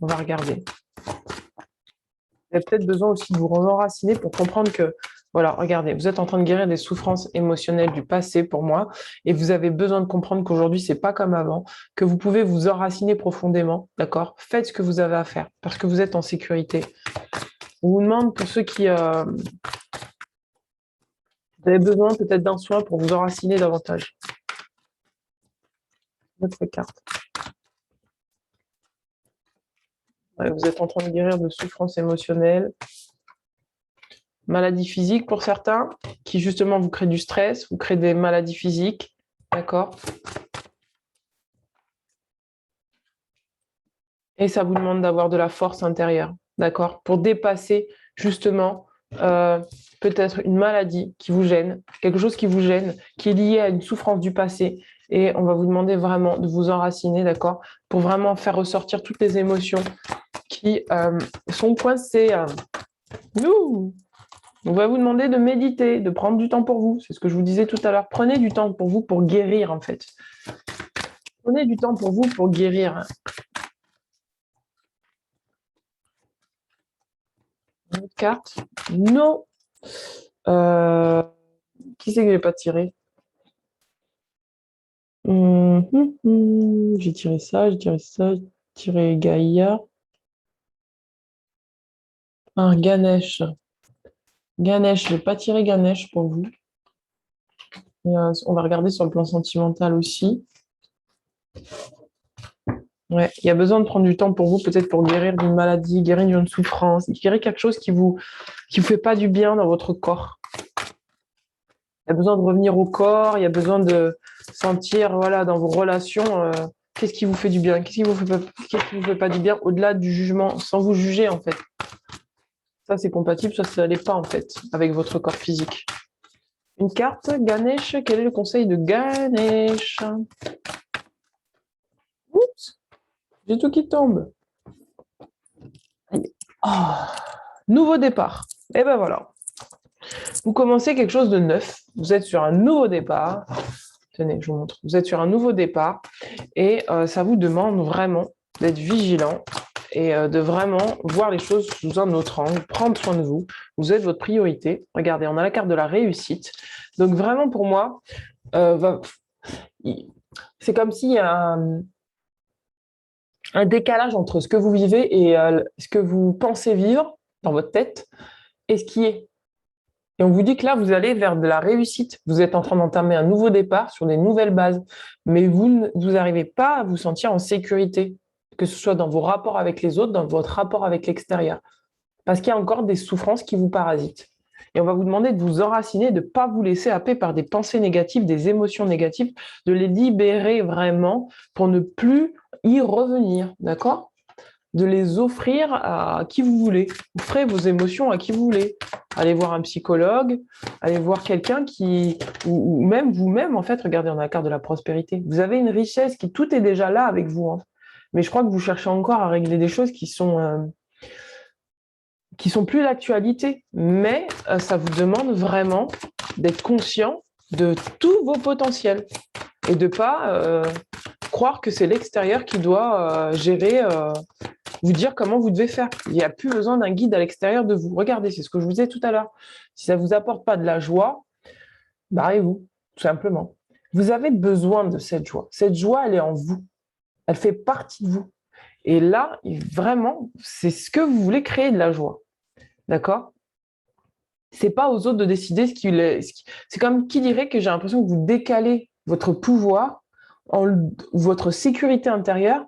On va regarder. Vous avez peut-être besoin aussi de vous enraciner pour comprendre que, voilà, regardez, vous êtes en train de guérir des souffrances émotionnelles du passé pour moi, et vous avez besoin de comprendre qu'aujourd'hui, c'est pas comme avant, que vous pouvez vous enraciner profondément, d'accord? Faites ce que vous avez à faire, parce que vous êtes en sécurité. On vous demande, pour ceux qui vous avez besoin peut-être d'un soin pour vous enraciner davantage. Votre carte. Ouais, vous êtes en train de guérir de souffrances émotionnelles, maladies physiques pour certains, qui justement vous créent du stress, vous créent des maladies physiques, d'accord? Et ça vous demande d'avoir de la force intérieure, d'accord? Pour dépasser justement peut-être une maladie qui vous gêne, quelque chose qui vous gêne, qui est lié à une souffrance du passé. Et on va vous demander vraiment de vous enraciner, d'accord? Pour vraiment faire ressortir toutes les émotions qui sont coincées. Nous, on va vous demander de méditer, de prendre du temps pour vous. C'est ce que je vous disais tout à l'heure. Prenez du temps pour vous pour guérir, en fait. Prenez du temps pour vous pour guérir. Une autre carte. Non. Qui c'est que j'ai pas tiré? J'ai tiré ça, j'ai tiré ça, j'ai tiré Gaïa. Un Ganesh. Ganesh, je vais pas tirer Ganesh pour vous. On va regarder sur le plan sentimental aussi. Ouais, il y a besoin de prendre du temps pour vous, peut-être pour guérir d'une maladie, guérir d'une souffrance, guérir quelque chose qui vous fait pas du bien dans votre corps. Il y a besoin de revenir au corps, il y a besoin de sentir, voilà, dans vos relations, qu'est-ce qui vous fait du bien, qu'est-ce qui vous fait pas du bien, au-delà du jugement, sans vous juger, en fait. Ça, c'est compatible, ça l'est pas, en fait, avec votre corps physique. Une carte, Ganesh, quel est le conseil de Ganesh? Oups, j'ai tout qui tombe. Oh, nouveau départ. Et ben voilà. Vous commencez quelque chose de neuf. Vous êtes sur un nouveau départ. Tenez, je vous montre. Vous êtes sur un nouveau départ et ça vous demande vraiment d'être vigilant et de vraiment voir les choses sous un autre angle, prendre soin de vous. Vous êtes votre priorité. Regardez, on a la carte de la réussite. Donc vraiment pour moi, c'est comme s'il y a un décalage entre ce que vous vivez et ce que vous pensez vivre dans votre tête et ce qui est. Et on vous dit que là, vous allez vers de la réussite. Vous êtes en train d'entamer un nouveau départ sur des nouvelles bases. Mais vous n'arrivez pas à vous sentir en sécurité, que ce soit dans vos rapports avec les autres, dans votre rapport avec l'extérieur. Parce qu'il y a encore des souffrances qui vous parasitent. Et on va vous demander de vous enraciner, de ne pas vous laisser happer par des pensées négatives, des émotions négatives, de les libérer vraiment pour ne plus y revenir. D'accord ? De les offrir à qui vous voulez. Offrez vos émotions à qui vous voulez. Allez voir un psychologue, allez voir quelqu'un ou même vous-même, en fait, regardez, on a la carte de la prospérité. Vous avez une richesse tout est déjà là avec vous. Hein. Mais je crois que vous cherchez encore à régler des choses qui sont plus d'actualité. Mais ça vous demande vraiment d'être conscient de tous vos potentiels et de ne pas croire que c'est l'extérieur qui doit gérer vous dire comment vous devez faire. Il n'y a plus besoin d'un guide à l'extérieur de vous. Regardez, c'est ce que je vous disais tout à l'heure. Si ça ne vous apporte pas de la joie, barrez-vous, tout simplement. Vous avez besoin de cette joie. Cette joie, elle est en vous. Elle fait partie de vous. Et là, vraiment, c'est ce que vous voulez créer de la joie. D'accord ? C'est pas aux autres de décider ce qu'il est. C'est comme qui dirait que j'ai l'impression que vous décalez votre pouvoir, votre sécurité intérieure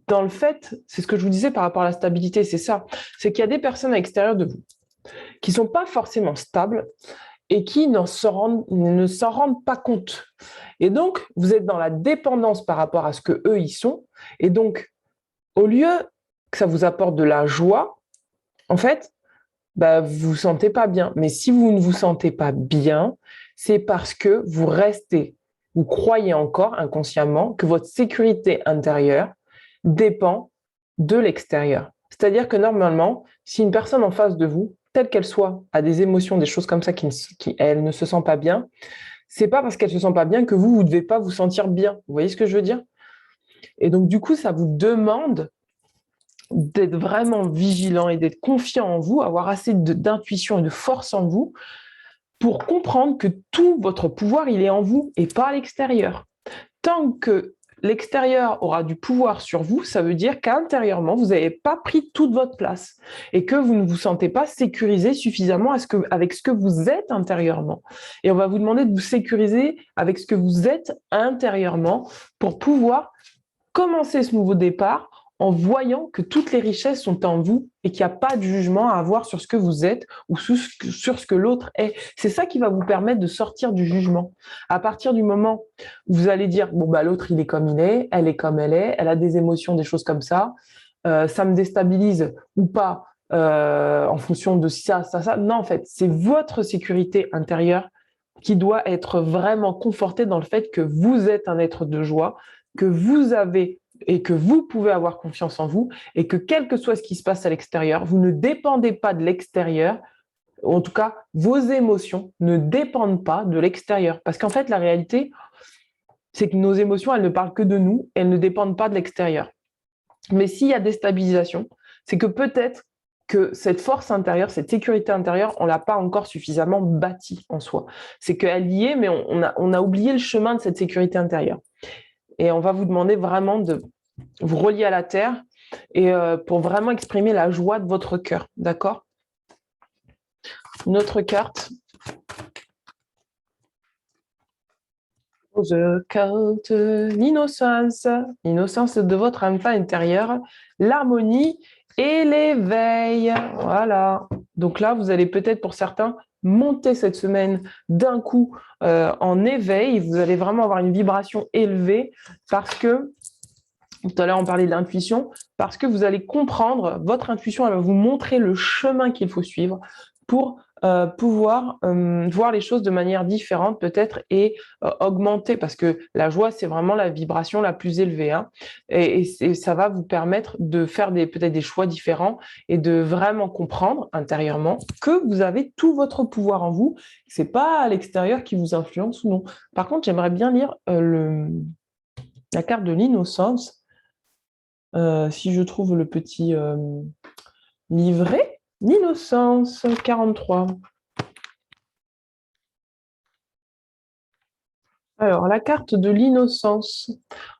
dans le fait, c'est ce que je vous disais par rapport à la stabilité, c'est ça. C'est qu'il y a des personnes à l'extérieur de vous qui ne sont pas forcément stables et qui ne s'en rendent pas compte. Et donc, vous êtes dans la dépendance par rapport à ce qu'eux, ils sont. Et donc, au lieu que ça vous apporte de la joie, en fait, vous ne vous sentez pas bien. Mais si vous ne vous sentez pas bien, c'est parce que vous croyez encore inconsciemment que votre sécurité intérieure dépend de l'extérieur. C'est-à-dire que normalement, si une personne en face de vous, telle qu'elle soit, a des émotions, des choses comme ça elle ne se sent pas bien, c'est pas parce qu'elle se sent pas bien que vous ne devez pas vous sentir bien. Vous voyez ce que je veux dire? Et donc, du coup, ça vous demande d'être vraiment vigilant et d'être confiant en vous, avoir assez d'intuition et de force en vous pour comprendre que tout votre pouvoir, il est en vous et pas à l'extérieur. Tant que l'extérieur aura du pouvoir sur vous, ça veut dire qu'intérieurement, vous n'avez pas pris toute votre place et que vous ne vous sentez pas sécurisé suffisamment avec ce que vous êtes intérieurement. Et on va vous demander de vous sécuriser avec ce que vous êtes intérieurement pour pouvoir commencer ce nouveau départ en voyant que toutes les richesses sont en vous et qu'il n'y a pas de jugement à avoir sur ce que vous êtes ou sur ce que l'autre est. C'est ça qui va vous permettre de sortir du jugement. À partir du moment où vous allez dire, bon, l'autre, il est comme il est, elle est comme elle est, elle a des émotions, des choses comme ça, ça me déstabilise ou pas en fonction de ça. Non, en fait, c'est votre sécurité intérieure qui doit être vraiment confortée dans le fait que vous êtes un être de joie, que vous avez et que vous pouvez avoir confiance en vous et que quel que soit ce qui se passe à l'extérieur, vous ne dépendez pas de l'extérieur, ou en tout cas, vos émotions ne dépendent pas de l'extérieur. Parce qu'en fait, la réalité, c'est que nos émotions, elles ne parlent que de nous, elles ne dépendent pas de l'extérieur. Mais s'il y a déstabilisation, c'est que peut-être que cette force intérieure, cette sécurité intérieure, on ne l'a pas encore suffisamment bâtie en soi. C'est qu'elle y est, mais on a oublié le chemin de cette sécurité intérieure. Et on va vous demander vraiment de vous relier à la terre et pour vraiment exprimer la joie de votre cœur. D'accord ? Une autre carte. The carte, l'innocence, l'innocence de votre enfant intérieur, l'harmonie et l'éveil. Voilà. Donc là, vous allez peut-être pour certains monter cette semaine d'un coup en éveil. Vous allez vraiment avoir une vibration élevée parce que, tout à l'heure on parlait de l'intuition, parce que vous allez comprendre, votre intuition, elle va vous montrer le chemin qu'il faut suivre pour pouvoir voir les choses de manière différente peut-être et augmenter, parce que la joie, c'est vraiment la vibration la plus élevée. Hein, et ça va vous permettre de faire peut-être des choix différents et de vraiment comprendre intérieurement que vous avez tout votre pouvoir en vous. C'est pas à l'extérieur qui vous influence ou non. Par contre, j'aimerais bien lire la carte de l'innocence. Si je trouve le petit livret, l'innocence 43. Alors, la carte de l'innocence.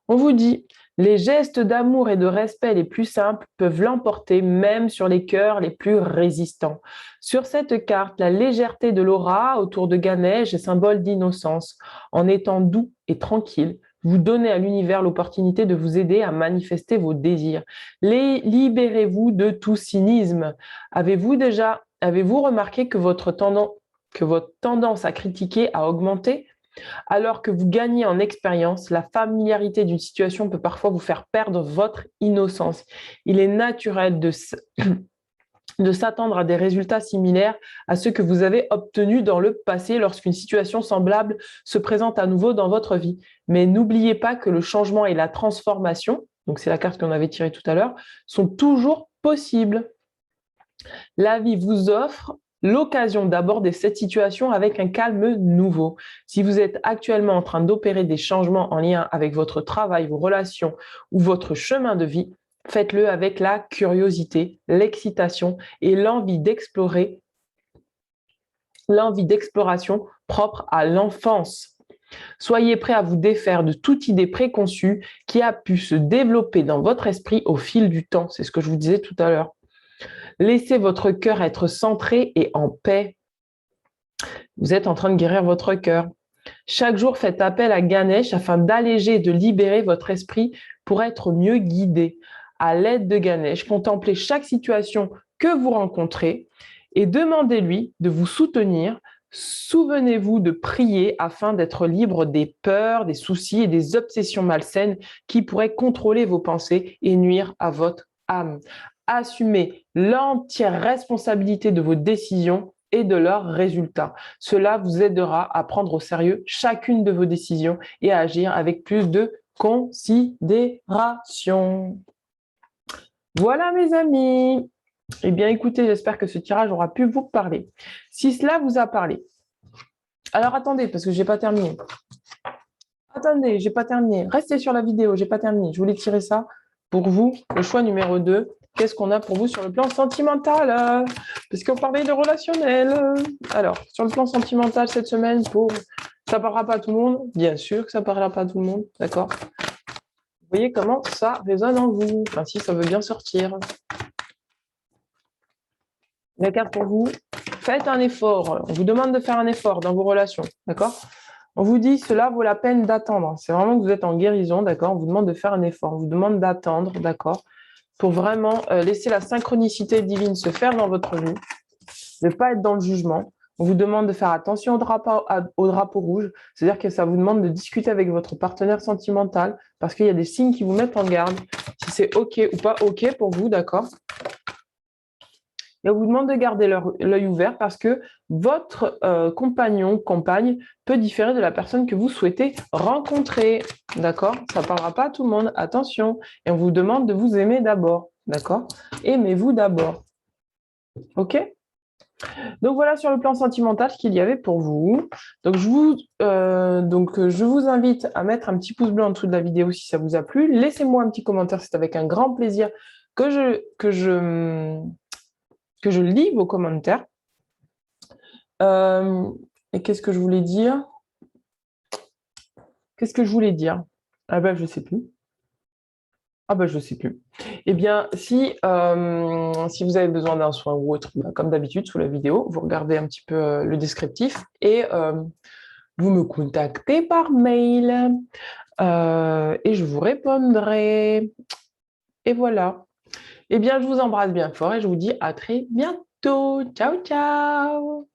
On vous dit, les gestes d'amour et de respect les plus simples peuvent l'emporter même sur les cœurs les plus résistants. Sur cette carte, la légèreté de l'aura autour de Ganesh est symbole d'innocence. En étant doux et tranquille, vous donnez à l'univers l'opportunité de vous aider à manifester vos désirs. Libérez-vous de tout cynisme. Avez-vous remarqué que votre tendance à critiquer a augmenté? Alors que vous gagnez en expérience, la familiarité d'une situation peut parfois vous faire perdre votre innocence. Il est naturel de s'attendre à des résultats similaires à ceux que vous avez obtenus dans le passé lorsqu'une situation semblable se présente à nouveau dans votre vie. Mais n'oubliez pas que le changement et la transformation, donc c'est la carte qu'on avait tirée tout à l'heure, sont toujours possibles. La vie vous offre l'occasion d'aborder cette situation avec un calme nouveau. Si vous êtes actuellement en train d'opérer des changements en lien avec votre travail, vos relations ou votre chemin de vie, faites-le avec la curiosité, l'excitation et l'envie d'exploration propre à l'enfance. Soyez prêt à vous défaire de toute idée préconçue qui a pu se développer dans votre esprit au fil du temps. C'est ce que je vous disais tout à l'heure. Laissez votre cœur être centré et en paix. Vous êtes en train de guérir votre cœur. Chaque jour, faites appel à Ganesh afin d'alléger et de libérer votre esprit pour être mieux guidé. À l'aide de Ganesh, contemplez chaque situation que vous rencontrez et demandez-lui de vous soutenir. Souvenez-vous de prier afin d'être libre des peurs, des soucis et des obsessions malsaines qui pourraient contrôler vos pensées et nuire à votre âme. Assumez l'entière responsabilité de vos décisions et de leurs résultats. Cela vous aidera à prendre au sérieux chacune de vos décisions et à agir avec plus de considération. Voilà mes amis. Eh bien écoutez, j'espère que ce tirage aura pu vous parler. Si cela vous a parlé, alors attendez, parce que je n'ai pas terminé. Attendez, j'ai pas terminé. Restez sur la vidéo, j'ai pas terminé. Je voulais tirer ça pour vous, le choix numéro 2. Qu'est-ce qu'on a pour vous sur le plan sentimental? Parce qu'on parlait de relationnel. Alors, sur le plan sentimental, cette semaine, ça ne parlera pas à tout le monde. Bien sûr que ça ne parlera pas à tout le monde, d'accord? Vous voyez comment ça résonne en vous. Enfin, si ça veut bien sortir. La carte pour vous, faites un effort. On vous demande de faire un effort dans vos relations, d'accord? On vous dit, cela vaut la peine d'attendre. C'est vraiment que vous êtes en guérison, d'accord? On vous demande de faire un effort. On vous demande d'attendre, d'accord? Pour vraiment laisser la synchronicité divine se faire dans votre vie, de ne pas être dans le jugement. On vous demande de faire attention au drapeau rouge, c'est-à-dire que ça vous demande de discuter avec votre partenaire sentimental parce qu'il y a des signes qui vous mettent en garde, si c'est OK ou pas OK pour vous, d'accord? Et on vous demande de garder l'œil ouvert parce que votre compagne peut différer de la personne que vous souhaitez rencontrer. D'accord? Ça ne parlera pas à tout le monde. Attention. Et on vous demande de vous aimer d'abord. D'accord? Aimez-vous d'abord. OK? Donc voilà sur le plan sentimental ce qu'il y avait pour vous. Donc je vous invite à mettre un petit pouce bleu en dessous de la vidéo si ça vous a plu. Laissez-moi un petit commentaire, c'est avec un grand plaisir que je lis vos commentaires. Et qu'est-ce que je voulais dire? Qu'est-ce que je voulais dire? Ah ben, je ne sais plus. Ah ben, je ne sais plus. Eh bien, si vous avez besoin d'un soin ou autre, comme d'habitude, sous la vidéo, vous regardez un petit peu le descriptif et vous me contactez par mail et je vous répondrai. Et voilà. Eh bien, je vous embrasse bien fort et je vous dis à très bientôt. Ciao, ciao!